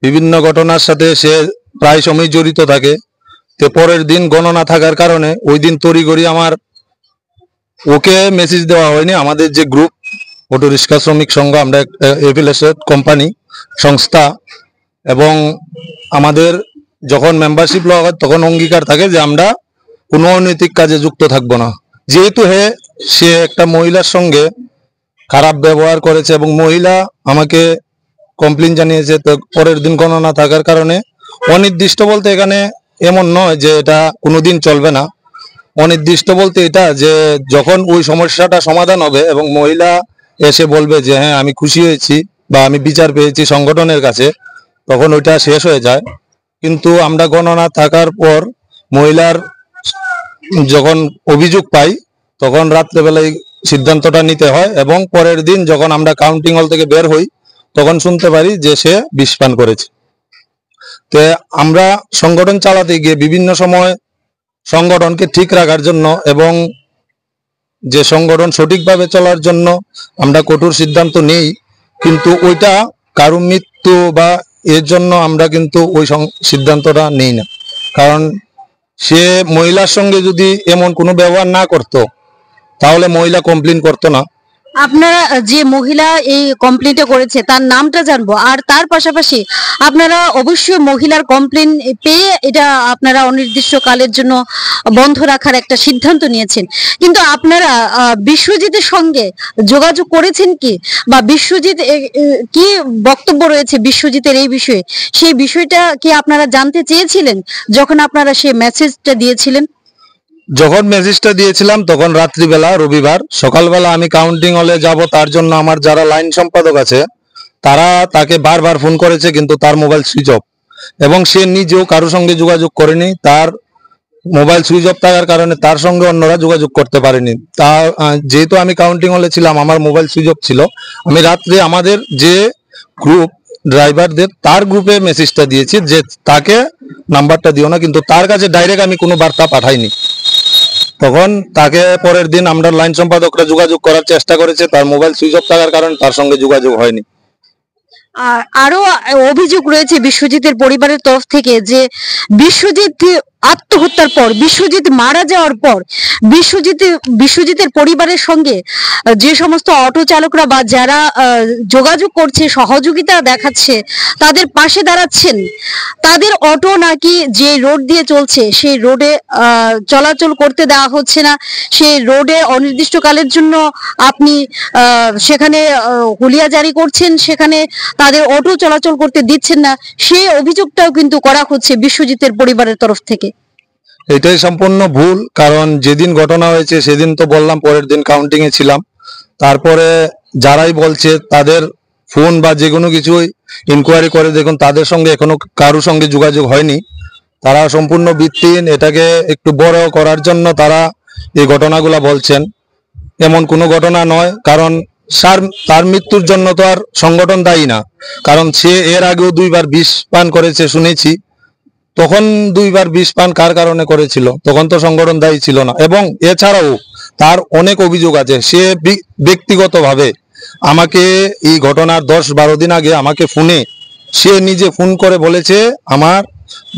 বিভিন্ন ঘটনার সাথে সে প্রায় সময় জড়িত থাকে। তো পরের দিন গণনা থাকার কারণে ওই দিন তড়িঘড়ি আমার ওকে মেসেজ দেওয়া হয়নি। আমাদের যে গ্রুপ অটো রিক্সা শ্রমিক সংঘ, আমরা এফিলিয়েটেড কোম্পানি সংস্থা, এবং আমাদের যখন মেম্বারশিপ লওয়া হয় তখন অঙ্গীকার থাকে যে আমরা কোনো অনৈতিক কাজে যুক্ত থাকবো না। যেহেতু সে একটা মহিলার সঙ্গে খারাপ ব্যবহার করেছে এবং মহিলা আমাকে কমপ্লেন জানিয়েছে, তো পরের দিন গণনা থাকার কারণে অনির্দিষ্ট বলতে এখানে এমন নয় যে এটা কোনোদিন চলবে না। অনির্দিষ্ট বলতে এটা যে যখন ওই সমস্যাটা সমাধান হবে এবং মহিলা এসে বলবে যে হ্যাঁ আমি খুশি হয়েছি বা আমি বিচার পেয়েছি সংগঠনের কাছে, তখন ওইটা শেষ হয়ে যায়। কিন্তু আমরা গণনা থাকার পর মহিলার যখন অভিযোগ পাই তখন রাত্রেবেলায় সিদ্ধান্তটা নিতে হয়, এবং পরের দিন যখন আমরা কাউন্টিং হল থেকে বের হই তখন শুনতে পারি যে সে বিষ পান করেছে। তো আমরা সংগঠন চালাতে গিয়ে বিভিন্ন সময় সংগঠনকে ঠিক রাখার জন্য এবং যে সংগঠন সঠিকভাবে চলার জন্য আমরা কঠোর সিদ্ধান্ত নেই, কিন্তু ওইটা কারো মৃত্যু বা এর জন্য আমরা কিন্তু ওই সিদ্ধান্তটা নেই না। কারণ সে মহিলার সঙ্গে যদি এমন কোনো ব্যবহার না করতো তাহলে মহিলা কমপ্লেন করতো না। আপনারা যে মহিলা এই কমপ্লেনটা করেছে তার নামটা জানবো, আর তার পাশাপাশি আপনারা অবশ্যই মহিলার কমপ্লেন পেয়ে এটা আপনারা অনির্দিষ্টকালের জন্য বন্ধ রাখার একটা সিদ্ধান্ত নিয়েছেন, কিন্তু আপনারা বিশ্বজিতের সঙ্গে যোগাযোগ করেছেন কি, বা বিশ্বজিৎ কি বক্তব্য রয়েছে বিশ্বজিতের এই বিষয়ে, সেই বিষয়টা কি আপনারা জানতে চেয়েছিলেন যখন আপনারা সেই মেসেজটা দিয়েছিলেন? যখন মেসেজটা দিয়েছিলাম তখন রাত্রিবেলা, রবিবার সকালবেলা আমি কাউন্টিং হলে যাব, তার জন্য আমার যারা লাইন সম্পাদক আছে তারা তাকে বারবার ফোন করেছে, কিন্তু তার মোবাইল সুইচ অফ, এবং সে নিজেও কারোর সঙ্গে যোগাযোগ করেনি। তার মোবাইল সুইচ অফ থাকার কারণে তার সঙ্গে অন্যরা যোগাযোগ করতে পারেনি। তা যেহেতু আমি কাউন্টিং হলে ছিলাম, আমার মোবাইল সুইচ অফ ছিল, আমি রাত্রে আমাদের যে গ্রুপ ড্রাইভারদের তার গ্রুপে মেসেজটা দিয়েছি যে তাকে নাম্বারটা দিও না, কিন্তু তার কাছে ডাইরেক্ট আমি কোনো বার্তা পাঠাইনি। তখন তাকে পরের দিন আমরা লাইন সম্পাদকরা যোগাযোগ করার চেষ্টা করেছে, তার মোবাইল সুইচ অফ থাকার কারণে তার সঙ্গে যোগাযোগ হয়নি। আর আরো অভিযোগ রয়েছে বিশ্বজিতের পরিবারের তরফ থেকে যে বিশ্বজিৎ আত্মহত্যার পর, বিশ্বজিৎ মারা যাওয়ার পর বিশ্বজিতের পরিবারের সঙ্গে যে সমস্ত অটো চালকরা বা যারা যোগাযোগ করছে, সহযোগিতা দেখাচ্ছে, তাদের পাশে দাঁড়াচ্ছেন, তাদের অটো নাকি যে রোড দিয়ে চলছে সেই রোডে চলাচল করতে দেওয়া হচ্ছে না, সেই রোডে অনির্দিষ্টকালের জন্য আপনি সেখানে হুলিয়া জারি করছেন, সেখানে তাদের অটো চলাচল করতে দিচ্ছেন না, সেই অভিযোগটাও কিন্তু করা হচ্ছে বিশ্বজিতের পরিবারের তরফ থেকে। এটাই সম্পূর্ণ ভুল। কারণ যেদিন ঘটনা হয়েছে সেদিন তো বললাম পরের দিন কাউন্টিং এ ছিলাম, তারপরে যারাই বলছে তাদের ফোন বা যে কোনো কিছুই ইনকোয়ারি করে দেখুন, তাদের সঙ্গে এখনো কারোর সঙ্গে যোগাযোগ হয়নি। তারা সম্পূর্ণ ভিত্তিহীন, এটাকে একটু বড় করার জন্য তারা এই ঘটনাগুলা বলছেন। এমন কোনো ঘটনা নয়, কারণ তার মৃত্যুর জন্য তো আর সংগঠন দায়ী না। কারণ সে এর আগেও 2বার বিষ পান করেছে শুনেছি, তখন 2বার বিষ পান কার কারণে করেছিল, তখন তো সংগঠন দায়ী ছিল না। এবং এছাড়াও তার অনেক অভিযোগ আছে। সে ব্যক্তিগতভাবে আমাকে এই ঘটনার 10-12 দিন আগে আমাকে সে নিজে ফোন করে বলেছে আমার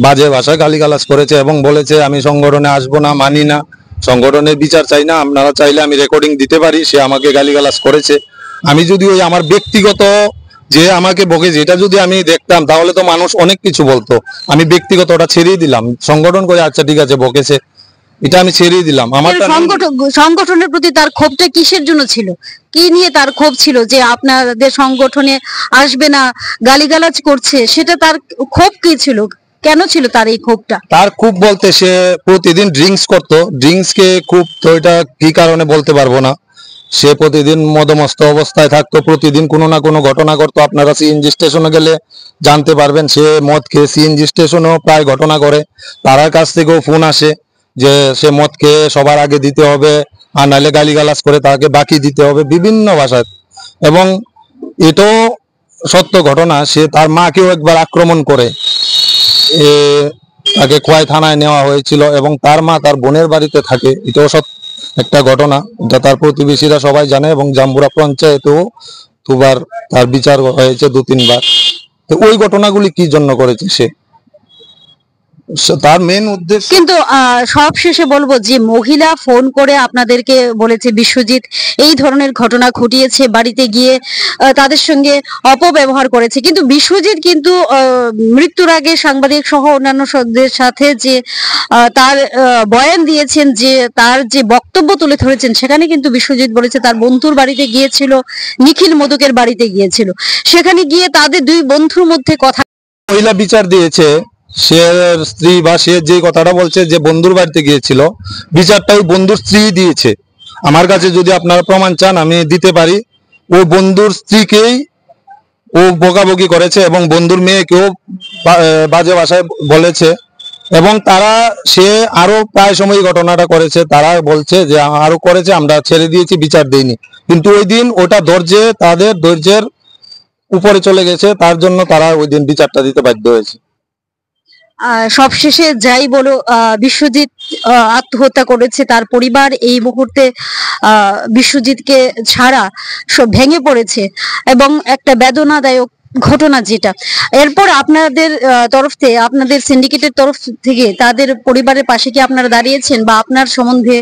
বাজে ভাষায় গালিগালাজ করেছে এবং বলেছে আমি সংগঠনে আসবো না, মানি না, সংগঠনের বিচার চাই না, আপনারা চাইলে আমি রেকর্ডিং দিতে পারি। সে আমাকে গালিগালাজ করেছে। আমি যদি ওই আমার ব্যক্তিগত যে আমাকে বকেছে এটা যদি আমি দেখতাম তাহলে তো মানুষ অনেক কিছু বলতো। আমি ব্যক্তিগতটা ছেড়েই দিলাম, সংগঠন করে আচ্ছা ঠিক আছে বকেছে, এটা আমি ছেড়েই দিলাম। আমার সংগঠনের প্রতি তার ক্ষোভটা কিসের জন্য ছিল, কি নিয়ে তার ক্ষোভ ছিল যে আপনাদের সংগঠনে আসবে না, গালিগালাজ করছে, সেটা তার ক্ষোভ কি ছিল, কেন ছিল তার এই ক্ষোভটা? তার খুব বলতে সে প্রতিদিন ড্রিঙ্কস করতো, ড্রিঙ্কসকে খুব, তো এটা কি কারণে বলতে পারবো না। সে প্রতিদিন মদমস্ত অবস্থায় থাকতো, প্রতিদিন কোনো না কোনো ঘটনা করতো। আপনারা সিএনজি স্টেশনে গেলে জানতে পারবেন সে মদ খেয়ে সিএনজি স্টেশনেও প্রায় ঘটনা করে। তার কাছ থেকেও ফোন আসে যে সে মদ খেয়ে সবার আগে দিতে হবে, আর নাহলে গালিগালাজ করে তাকে বাকি দিতে হবে বিভিন্ন ভাষায়। এবং এটাও সত্য ঘটনা, সে তার মাকেও একবার আক্রমণ করে তাকে খোয়াই থানায় নেওয়া হয়েছিল, এবং তার মা তার বোনের বাড়িতে থাকে। এটাও একটা ঘটনা, যা তার প্রতিবেশীরা সবাই জানে, এবং জাম্বুরা পঞ্চায়েতেও 2বার তার বিচার হয়েছে, 2-3 বার। তো ওই ঘটনাগুলি কি জন্য করেছে সে? তার মেন উদ্দেশ্য। কিন্তু সব শেষে বলবো যে মহিলা ফোন করে আপনাদেরকে বলেছে বিশ্বজিৎ এই ধরনের ঘটনা ঘটিয়েছে, বাড়িতে গিয়ে তাদের সঙ্গে অপব্যবহার করেছে, কিন্তু বিশ্বজিৎ কিন্তু মৃত্যুর আগে সাংবাদিক সহ অন্যান্যদের সাথে যে তার বয়ান দিয়েছেন, যে তার যে বক্তব্য তুলে ধরেছেন, সেখানে কিন্তু বিশ্বজিৎ বলেছে তার বন্ধুর বাড়িতে গিয়েছিল, নিখিল মোদকের বাড়িতে গিয়েছিল, সেখানে গিয়ে তাদের দুই বন্ধুর মধ্যে কথা। মহিলা বিচার দিয়েছে, সে স্ত্রী বা সে যে কথাটা বলছে যে বন্ধুর বাড়িতে গিয়েছিল, বিচারটা ওই বন্ধুর স্ত্রী দিয়েছে। আমার কাছে যদি আপনারা প্রমাণ চান আমি দিতে পারি। ও বন্ধুর স্ত্রীকেই ও বকাবকি করেছে এবং বন্ধুর মেয়েকেও বাজে ভাষায় বলেছে, এবং তারা সে আরো প্রায় সময় ঘটনাটা করেছে। তারা বলছে যে আরো করেছে, আমরা ছেড়ে দিয়েছি, বিচার দেইনি। কিন্তু ওই দিন ওটা তাদের ধৈর্যের উপরে চলে গেছে, তার জন্য তারা ওই দিন বিচারটা দিতে বাধ্য হয়েছে। সবশেষে যাই বলো, বিশ্বজিৎ আত্মহত্যা করেছে, তার পরিবার এই মুহূর্তে বিশ্বজিৎকে ছাড়া সব ভেঙে পড়েছে, এবং একটা বেদনাদায়ক ঘটনা যেটা। এরপর আপনাদের তরফ থেকে, আপনাদের সিন্ডিকেটের তরফ থেকে তাদের পরিবারের পাশে কি আপনারা দাঁড়িয়েছেন, বা আপনার সম্বন্ধে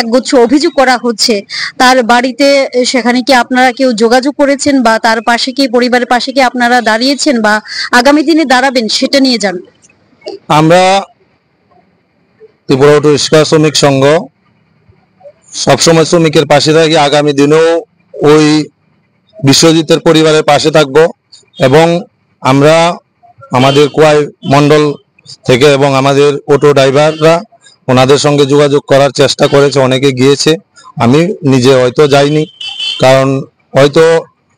একগুচ্ছ অভিযোগ করা হচ্ছে তার বাড়িতে, সেখানে কি আপনারা কেউ যোগাযোগ করেছেন, বা তার পাশে কি, পরিবারের পাশে কি আপনারা দাঁড়িয়েছেন বা আগামী দিনে দাঁড়াবেন, সেটা নিয়ে জানবেন। আমরা ত্রিপুরা অটো রিক্সা শ্রমিক সংঘ সবসময় শ্রমিকের পাশে থাকি, আগামী দিনেও ওই বিশ্বজিতের পরিবারের পাশে থাকব, এবং আমরা আমাদের কোয়াই মন্ডল থেকে এবং আমাদের অটো ড্রাইভাররা ওনাদের সঙ্গে যোগাযোগ করার চেষ্টা করেছে, অনেকে গিয়েছে, আমি নিজে হয়তো যাইনি, কারণ হয়তো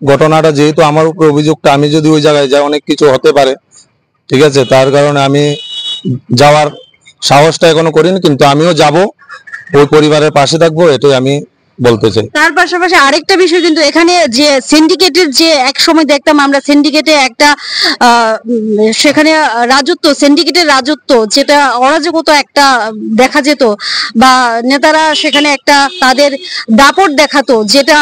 ঘটনাটা যেহেতু আমার উপর অভিযোগটা, আমি যদি ওই জায়গায় যাই অনেক কিছু হতে পারে, ঠিক আছে, তার কারণে আমি যাওয়ার সাহসটা এখনো করিনি, কিন্তু আমিও যাব, ওই পরিবারের পাশে থাকবো, এটাই আমি বলতে চাই। তার পাশাপাশি আরেকটা বিষয়, কিন্তু এখানে যে সিন্ডিকেটের যে এক সময় দেখতাম আমরা সিন্ডিকেটে একটা সেখানে রাজত্ব, সিন্ডিকেটের রাজত্ব, যেটা অরাজকতা একটা দেখা যেত, বা নেতারা সেখানে একটা তাদের দাপট দেখাতো, যেটা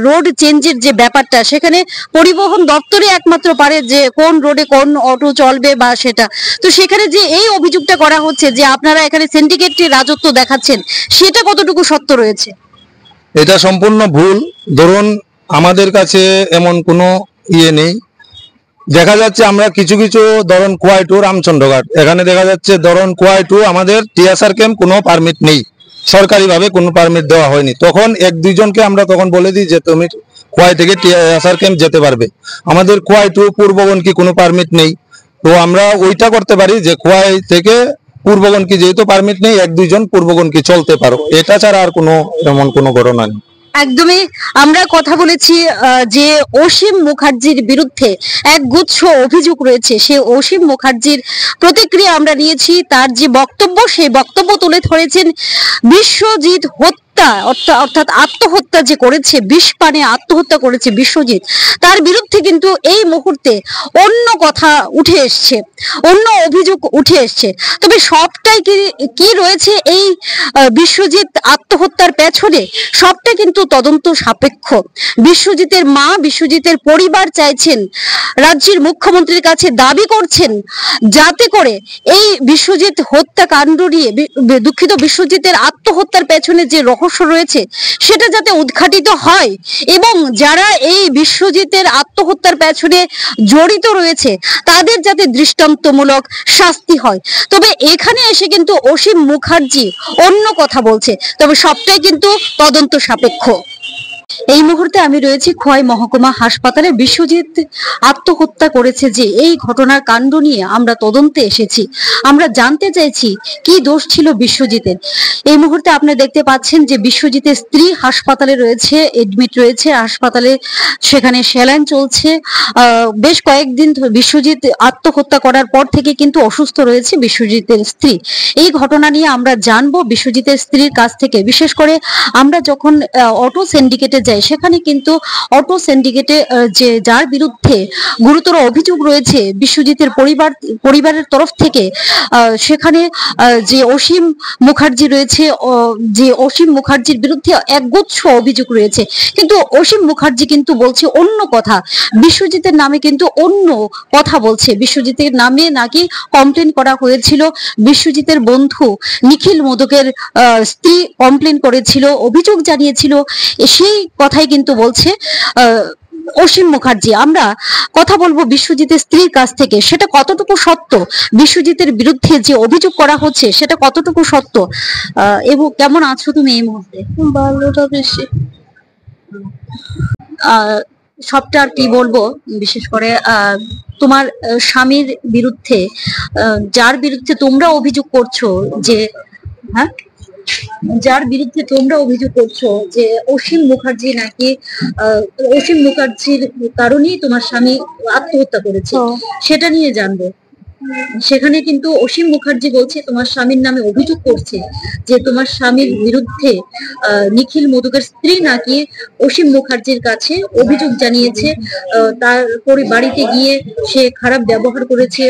রোড চেঞ্জের যে ব্যাপারটা, সেখানে পরিবহন দপ্তরই একমাত্র পারে যে কোন রোডে কোন অটো চলবে বা সেটা। তো সেখানে যে এই অভিযোগটা করা হচ্ছে যে আপনারা এখানে সিন্ডিকেটের রাজত্ব দেখাচ্ছেন, সেটা কতটুকু সত্য রয়েছে? এটা সম্পূর্ণ ভুল। ধরুন আমাদের কাছে এমন কোনো নেই, দেখা যাচ্ছে আমরা কিছু কিছু, ধরুন কোয়াই টু রামচন্দ্রঘাট, এখানে দেখা যাচ্ছে ধরুন কোয়াই টু আমাদের টিএসআর ক্যাম্প কোনো পারমিট নেই, সরকারিভাবে কোনো পারমিট দেওয়া হয়নি, তখন এক দুইজনকে আমরা তখন বলে দিই যে তুমি কোয়াই থেকে টিএসআর ক্যাম্প যেতে পারবে। আমাদের কোয়াই টু পূর্ববঙ্গে কোনো পারমিট নেই, তো আমরা ওইটা করতে পারি যে কোয়াই থেকে পূর্বগণকে যেহেতু পারমিট নেই, এক দুইজন পূর্বগণকে চলতে পারো, এটা ছাড়া আর কোনো এমন কোনো ঘটনা নেই। একদমই আমরা কথা বলেছি যে অসীম মুখার্জির বিরুদ্ধে এক গুচ্ছ অভিযোগ রয়েছে, সে অসীম মুখার্জির প্রতিক্রিয়া আমরা নিয়েছি। তার যে বক্তব্য, সেই বক্তব্য তুলে ধরেছেন বিশ্বজিৎ অর্থাৎ আত্মহত্যা যে করেছে, বিষ পানে আত্মহত্যা করেছে বিশ্বজিৎ, তার বিরুদ্ধে কিন্তু এই মুহূর্তে অন্য কথা উঠে এসছে, অন্য অভিযোগ উঠে এসছে। তবে সবটাই কি রয়েছে এই বিশ্বজিৎ আত্মহত্যার পেছনে, সবটা কিন্তু তদন্ত সাপেক্ষ। বিশ্বজিতের মা, বিশ্বজিতের পরিবার চাইছেন, রাজ্যের মুখ্যমন্ত্রীর কাছে দাবি করছেন, যাতে করে এই বিশ্বজিৎ হত্যাকাণ্ড নিয়ে, দুঃখিত, বিশ্বজিতের আত্মহত্যার পেছনে যে রহস্য রয়েছে সেটা যাতে উদ্ঘাটিত হয়, এবং যারা এই বিশ্বজিতের আত্মহত্যার পেছনে জড়িত রয়েছে তাদের যাতে দৃষ্টান্তমূলক শাস্তি হয়। তবে এখানে এসে কিন্তু অসীম মুখার্জি অন্য কথা বলছে, তবে সবটাই কিন্তু তদন্ত সাপেক্ষ। এই মুহূর্তে আমি রয়েছি খোয়াই মহকুমা হাসপাতালে। বিশ্বজিৎ আত্মহত্যা করেছে যে এই ঘটনার কাণ্ড নিয়ে আমরা তদন্তে এসেছি, আমরা জানতে চাইছি কি দোষ ছিল বিশ্বজিতের। এই মুহূর্তে আপনারা দেখতে পাচ্ছেন যে বিশ্বজিতের স্ত্রী হাসপাতালে রয়েছে, এডমিট রয়েছে হাসপাতালে, সেখানে স্যালাইন চলছে। বেশ কয়েকদিন ধরে বিশ্বজিৎ আত্মহত্যা করার পর থেকে কিন্তু অসুস্থ রয়েছে বিশ্বজিতের স্ত্রী। এই ঘটনা নিয়ে আমরা জানবো বিশ্বজিতের স্ত্রীর কাছ থেকে। বিশেষ করে আমরা যখন অটো সিন্ডিকেটের সিন্ডিকেটে যায়, সেখানে কিন্তু অটো সিন্ডিকেটে যে যার বিরুদ্ধে গুরুতর অভিযোগ রয়েছে বিশ্বজিতের পরিবারের তরফ থেকে, সেখানে যে অসীম মুখার্জি রয়েছে, যে অসীম মুখার্জির বিরুদ্ধে একগুচ্ছ অভিযোগ রয়েছে, কিন্তু অসীম মুখার্জি কিন্তু বলছে অন্য কথা। বিশ্বজিতের নামে কিন্তু অন্য কথা বলছে। বিশ্বজিতের নামে নাকি কমপ্লেন করা হয়েছিল, বিশ্বজিতের বন্ধু নিখিল মোদকের স্ত্রী কমপ্লেন করেছিল, অভিযোগ জানিয়েছিল, সেই কথাই কিন্তু বলছে অসীম মুখার্জি। আমরা কথা বলবো বিশ্বজিতের স্ত্রীর কাছ থেকে, সেটা কতটুকু সত্য, বিশ্বজিতের বিরুদ্ধে যে অভিযোগ করা হচ্ছে সেটা কতটুকু সত্য। এবং কেমন আছো তুমি এই মুহূর্তে? ভালোটা বেশি। সবটা আর কি বলবো, বিশেষ করে তোমার স্বামীর বিরুদ্ধে, যার বিরুদ্ধে তোমরা অভিযোগ করছো যে, হ্যাঁ, যার বিরুদ্ধে তোমরা অভিযোগ করছো যে অসীম মুখার্জি নাকি, অসীম মুখার্জির কারণেই তোমার স্বামী আত্মহত্যা করেছে, সেটা নিয়ে জানবো। সেখানে কিন্তু অসীম মুখার্জি বলছে, তোমার স্বামীর নামে অভিযোগ করছে যে তোমার স্বামীর বিরুদ্ধে নিখিল মোদকের স্ত্রী নাকি অসীম মুখার্জির কাছে অভিযোগ জানিয়েছে, তারপরে বাড়িতে গিয়ে সে খারাপ ব্যবহার করেছে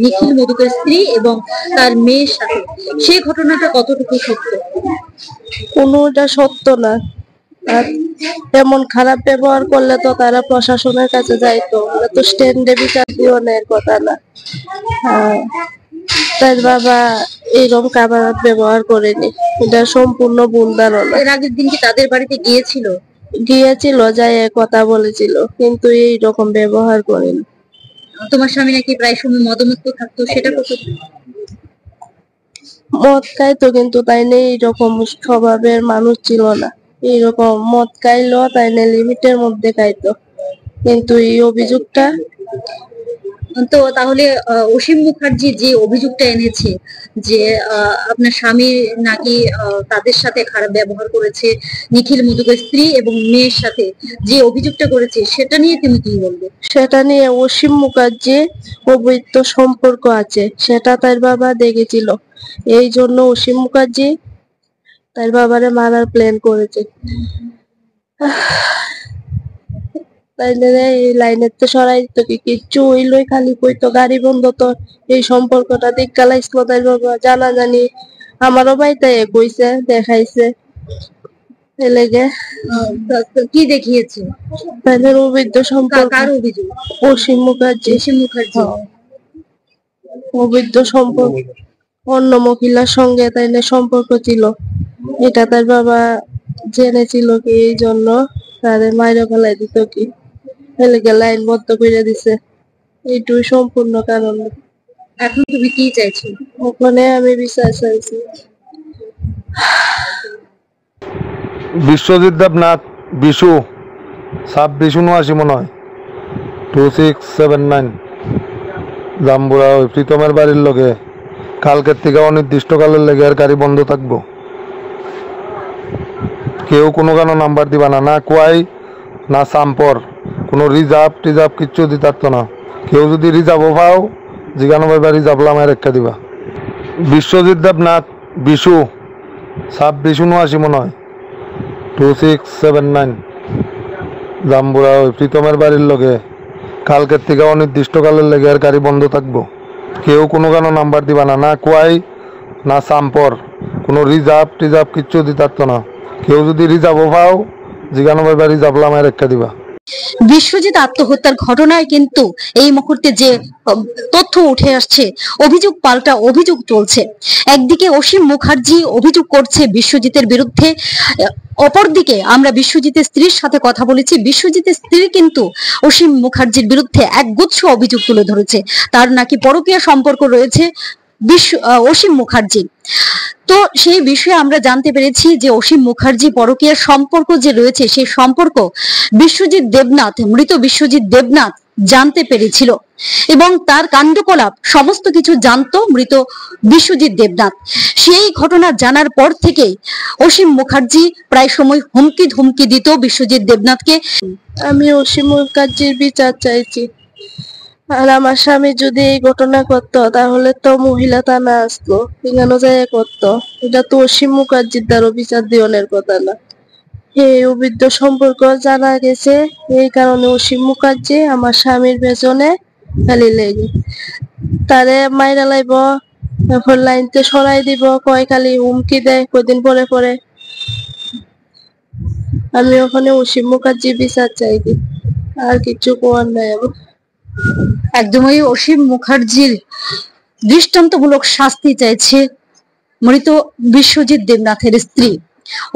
নিখিল মোদকের স্ত্রী এবং তার মেয়ের সাথে। সেই ঘটনাটা কতটুকু সত্য? কোনোটা সত্য না। আর এমন খারাপ ব্যবহার করলে তো তারা প্রশাসনের কাছে যাইতো, ওরা তো স্ট্যান্ডে বিচার দিওনের কথা না। তার বাবা এইরকম খারাপ ব্যবহার করেনি, এটা সম্পূর্ণ ভুল ধারণা। এর আগের দিন কি তাদের বাড়িতে গিয়েছিল, যাই কথা বলেছিল, কিন্তু এইরকম ব্যবহার করেনি। তোমার স্বামী নাকি প্রায় সময় মদমুক্ত থাকতো, সেটা কত? মদ খাইতো, কিন্তু তাই নেই এইরকম স্বভাবের মানুষ ছিল না। এইরকম মদ খাইলো তাই না লিমিটের মধ্যে খাইতো, কিন্তু এই অভিযোগটা তো তাহলে অসীম মুখার্জি যে অভিযোগটা এনেছে যে আপনার স্বামী নাকি তাদের সাথে খারাপ ব্যবহার করেছে, নিখিল মোদকের স্ত্রী এবং মেয়ের সাথে যে অভিযোগটা করেছে, সেটা নিয়ে তুমি কি বলবে? সেটা নিয়ে অসীম মুখার্জি অবৈধ সম্পর্ক আছে, সেটা তার বাবা দেখেছিল। এই জন্য অসীম মুখার্জি তার বাবারে মারার প্ল্যান করেছে। এই লাইনের তো সরাই তো কিচ্ছু হইলই, খালি কইতো গাড়ি বন্ধ, তো এই সম্পর্কটা দিক গালাইছিল তার বাবা। জানা জানি আমারও বাড়িতে কইছে, দেখাইছে। লেগে কি দেখিয়েছে? তাদের অবৈধ সম্পর্ক। কার অভিযোগ? অসীম মুখার্জি। অবৈধ সম্পর্ক, অন্য মহিলার সঙ্গে তাইলে সম্পর্ক ছিল, এটা তার বাবা জেনেছিল কি, এই জন্য তাদের মাইরে ফেলাই দিত কি, এলাকা লাইন বদ্ধ করে দিছে। এইটুই সম্পূর্ণ কারণ। এখন তুমি কি চাইছো? ওখানে আমি বিচার চাইছি। বিশ্বজিৎ দেবনাথ, বিশু 2679 মনে হয়, 2679, জাম্বুরা ওই প্রীতমের বাড়ির লগে। কালকের থেকে অনির্দিষ্টকালের লেগে আর গাড়ি বন্ধ থাকবো। কেউ কোনো কেন নাম্বার দিবা না, না কোয়াই না সাম্পর, কোনো রিজার্ভ কিচ্ছু দিতে পারতো না। কেউ যদি রিজার্ভও পাও, জিজ্ঞানো ভাইবা রিজার্ভ লামায় রেখা দিবা। বিশ্বজিৎ দেবনাথ, বিশু 2679 মনে হয়, 2679, জাম্বুরা ওই প্রীতমের বাড়ির লগে। কালকের থেকে অনির্দিষ্টকালের লেগে আর গাড়ি বন্ধ থাকবো। কেউ কোনো কেন নাম্বার দিবা না, না কোয়াই না সাম্পর, কোনো রিজার্ভ কিচ্ছু দিতে পারতো না। কেউ যদি রিজার্ভও পাও, জিজ্ঞানো ভাইবা রিজার্ভ লামায় রেখা দিবা। বিশ্বজিৎ আত্মহত্যার ঘটনায় কিন্তু এই মুহূর্তে যে তথ্য উঠে আসছে, অভিযোগ পাল্টা অভিযোগ চলছে। একদিকে অসীম মুখার্জি অভিযোগ করছে বিশ্বজিতের বিরুদ্ধে, অপরদিকে আমরা বিশ্বজিতের স্ত্রীর সাথে কথা বলেছি। বিশ্বজিতের স্ত্রী কিন্তু অসীম মুখার্জির বিরুদ্ধে একগুচ্ছ অভিযোগ তুলে ধরেছে, তার নাকি পরকীয়া সম্পর্ক রয়েছে অসীম মুখার্জি। তো সেই বিষয়ে আমরা জানতে পেরেছি যে অসীম মুখার্জি পরকীয়ার সম্পর্ক যে রয়েছে, সেই সম্পর্ক বিশ্বজিৎ দেবনাথ, মৃত বিশ্বজিৎ দেবনাথ জানতে পেরেছিল এবং তার কাণ্ডকলাপ সমস্ত কিছু জানতো মৃত বিশ্বজিৎ দেবনাথ। সেই ঘটনা জানার পর থেকেই অসীম মুখার্জি প্রায় সময় হুমকি ধুমকি দিত বিশ্বজিৎ দেবনাথকে। আমি অসীম মুখার্জির বিচার চাইছি। আর আমার স্বামী যদি এই ঘটনা করতো, তাহলে তো মহিলা থানা আসতো, এখানে যায় করতো। এটা তো অসীম মুখার্জির দ্বারা বিচার দিওনের কথা না। এই অবৈধ সম্পর্ক জানা গেছে, এই কারণে অসীম মুখার্জি আমার স্বামীর পেছনে খালি লেগে তারে মাইরা লাইব, তারপর লাইনতে সরাই দিব, কয় খালি হুমকি দেয় কয়দিন পরে পরে। আমি ওখানে অসীম মুখার্জি বিচার চাই, আর কিছু কোয়ার নাই আমার। একদমই অসীম মুখার্জির দৃষ্টান্তমূলক শাস্তি চাইছে মৃত বিশ্বজিৎ দেবনাথের স্ত্রী।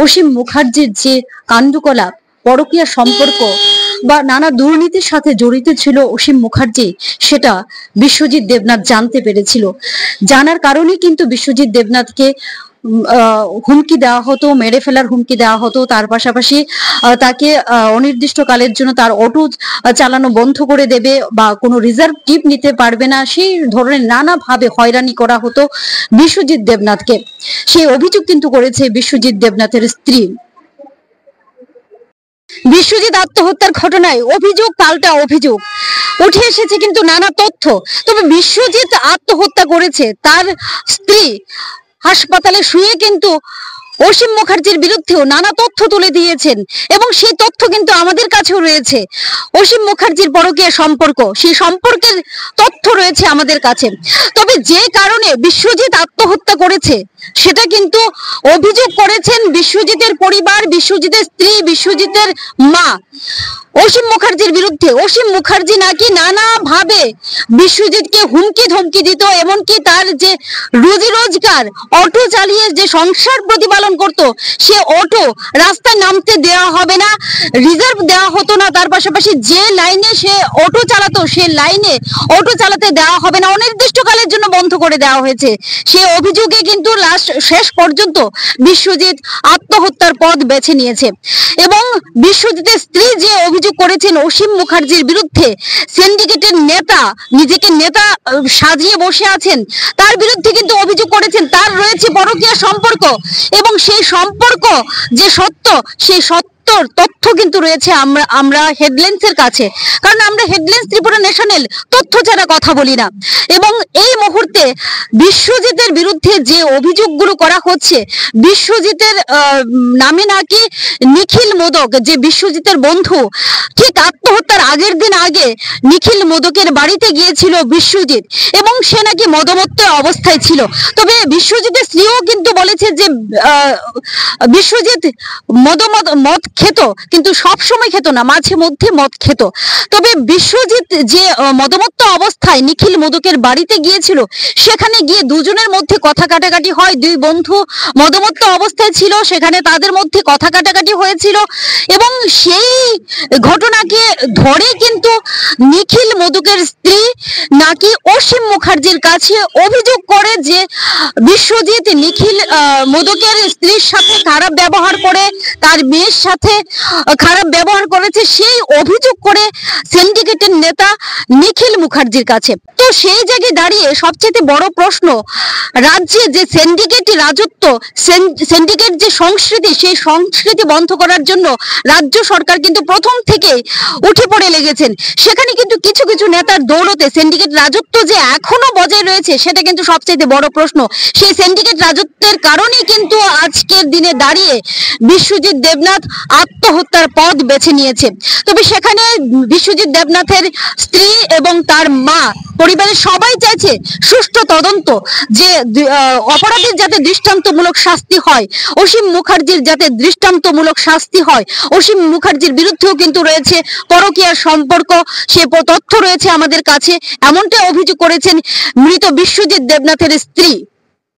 অসীম মুখার্জির যে কাণ্ডকলাপ, পরকীয়া সম্পর্ক বা নানা দুর্নীতির সাথে জড়িত ছিল অসীম মুখার্জি, সেটা বিশ্বজিৎ দেবনাথ জানতে পেরেছিল। জানার কারণে কিন্তু বিশ্বজিৎ দেবনাথকে হুমকি দেওয়া হতো, মেরে ফেলার হুমকি দেওয়া হতো। তার পাশাপাশি তাকে অনির্দিষ্টকালের জন্য তার অটো চালানো বন্ধ করে দেবে বা কোনো রিজার্ভ টিপ নিতে পারবে না, সেই ধরনের নানাভাবে হয়রানি করা হতো বিশ্বজিৎ দেবনাথকে। সেই অভিযোগ কিন্তু করেছে বিশ্বজিৎ দেবনাথের স্ত্রী। বিশ্বজিৎ আত্মহত্যার ঘটনায় অভিযোগ পাল্টা অভিযোগ উঠে এসেছে কিন্তু নানা তথ্য। তবে বিশ্বজিৎ আত্মহত্যা করেছে, তার স্ত্রী হাসপাতালে শুয়ে কিন্তু অসীম মুখার্জির বিরুদ্ধেও নানা তথ্য তুলে দিয়েছেন এবং সেই তথ্য কিন্তু আমাদের কাছেও রয়েছে। অসীম মুখার্জির পরকীয়া সম্পর্ক, সেই সম্পর্কের তথ্য রয়েছে আমাদের কাছে। তবে যে কারণে বিশ্বজিৎ আত্মহত্যা করেছে সেটা কিন্তু অভিযোগ করেছেন বিশ্বজিতের পরিবার, বিশ্বজিতের স্ত্রী, বিশ্বজিতের মা অসীম মুখার্জির বিরুদ্ধে। অসীম মুখার্জি নাকি নানাভাবে বিশ্বজিৎকে হুমকি ধমকি দিত, এমনকি তার যে রুজি রোজগার, অটো চালিয়ে যে সংসার প্রতিপালন করত, সে অটো রাস্তায় নামতে দেওয়া হবে না, রিজার্ভ দেওয়া হতো না। তার পাশাপাশি যে লাইনে সে অটো চালাতো সে লাইনে অটো চালাতে দেওয়া হবে না, অনির্দিষ্টকালের জন্য বন্ধ করে দেওয়া হয়েছে। সে অভিযোগে কিন্তু শেষ পর্যন্ত বিশ্বজিৎ আত্মহত্যার পথ বেছে নিয়েছে। এবং বিশ্বজিতের স্ত্রী যে অভিযোগ করেছেন অসীম মুখার্জির বিরুদ্ধে, সিন্ডিকেটের নেতা, নিজেকে নেতা সাজিয়ে বসে আছেন, তার বিরুদ্ধে কিন্তু অভিযোগ করেছেন তার রয়েছে পরকীয়া সম্পর্ক এবং সেই সম্পর্ক যে সত্য, সেই তথ্য কিন্তু রয়েছে আমরা হেডলাইন্সের কাছে, কারণ আমরা হেডলাইন্স ত্রিপুরা ন্যাশনাল তথ্য ছাড়া কথা বলি না। এবং এই মুহূর্তে বিশ্বজিতের বিরুদ্ধে যে অভিযোগগুলো করা হচ্ছে, বিশ্বজিতের নামে নাকি নিখিল মোদক, যে বিশ্বজিতের বন্ধু, ঠিক আত্মহত্যার আগের দিন আগে নিখিল মোদকের বাড়িতে গিয়েছিল বিশ্বজিৎ এবং সে নাকি মদমত্ত অবস্থায় ছিল। তবে বিশ্বজিতের স্ত্রীও কিন্তু বলেছে যে বিশ্বজিৎ মদ খেত, কিন্তু সব সময় খেত না, মাঝে মধ্যে মদ খেত। তবে বিশ্বজিৎ যে মদমত্ত অবস্থায় নিখিল মোদকের বাড়িতে গিয়েছিল, সেখানে গিয়ে দুজনের মধ্যে কথা কাটাকাটি হয়। দুই বন্ধু মদমত্ত অবস্থায় ছিল, সেখানে তাদের মধ্যে কথা কাটাকাটি হয়েছিল এবং সেই ঘটনাকে ধরে কিন্তু নিখিল মোদকের স্ত্রী নাকি অসীম মুখার্জির কাছে অভিযোগ করে যে বিশ্বজিৎ নিখিল মোদকের স্ত্রীর সাথে খারাপ ব্যবহার করে, তার মেয়ের সাথে খারাপ ব্যবহার করেছে, সেই অভিযোগ করে সিন্ডিকেটের নেতা নিখিল মুখার্জির কাছে। তো সেই জায়গায় দাঁড়িয়ে সবচেয়ে বড় প্রশ্ন, রাজ্যে যে সিন্ডিকেট রাজত্ব, সিন্ডিকেট যে সংস্কৃতি, সেই সংস্কৃতি বন্ধ করার জন্য রাজ্য সরকার কিন্তু প্রথম থেকে উঠে পড়ে লেগেছেন। সেখানে কিন্তু কিছু কিছু নেতার দৌলতে সিন্ডিকেট রাজত্ব যে এখনো বজায় রয়েছে, সেটা কিন্তু সবচেয়ে বড় প্রশ্ন। সেই সিন্ডিকেট রাজত্বের কারণেই কিন্তু আজকের দিনে দাঁড়িয়ে বিশ্বজিৎ দেবনাথ আত্মহত্যার পথ বেছে নিয়েছে। তবে সেখানে বিশ্বজিৎ দেবনাথের স্ত্রী এবং তার মা, পরিবারের সবাই চাইছে সুষ্ঠু তদন্ত, যে অপরাধীর যাতে দৃষ্টান্তমূলক শাস্তি হয়, অসীম মুখার্জির যাতে দৃষ্টান্তমূলক শাস্তি হয়। অসীম মুখার্জির বিরুদ্ধেও কিন্তু রয়েছে পরকীয়ার সম্পর্ক, সে তথ্য রয়েছে আমাদের কাছে, এমনটাই অভিযোগ করেছেন মৃত বিশ্বজিৎ দেবনাথের স্ত্রী।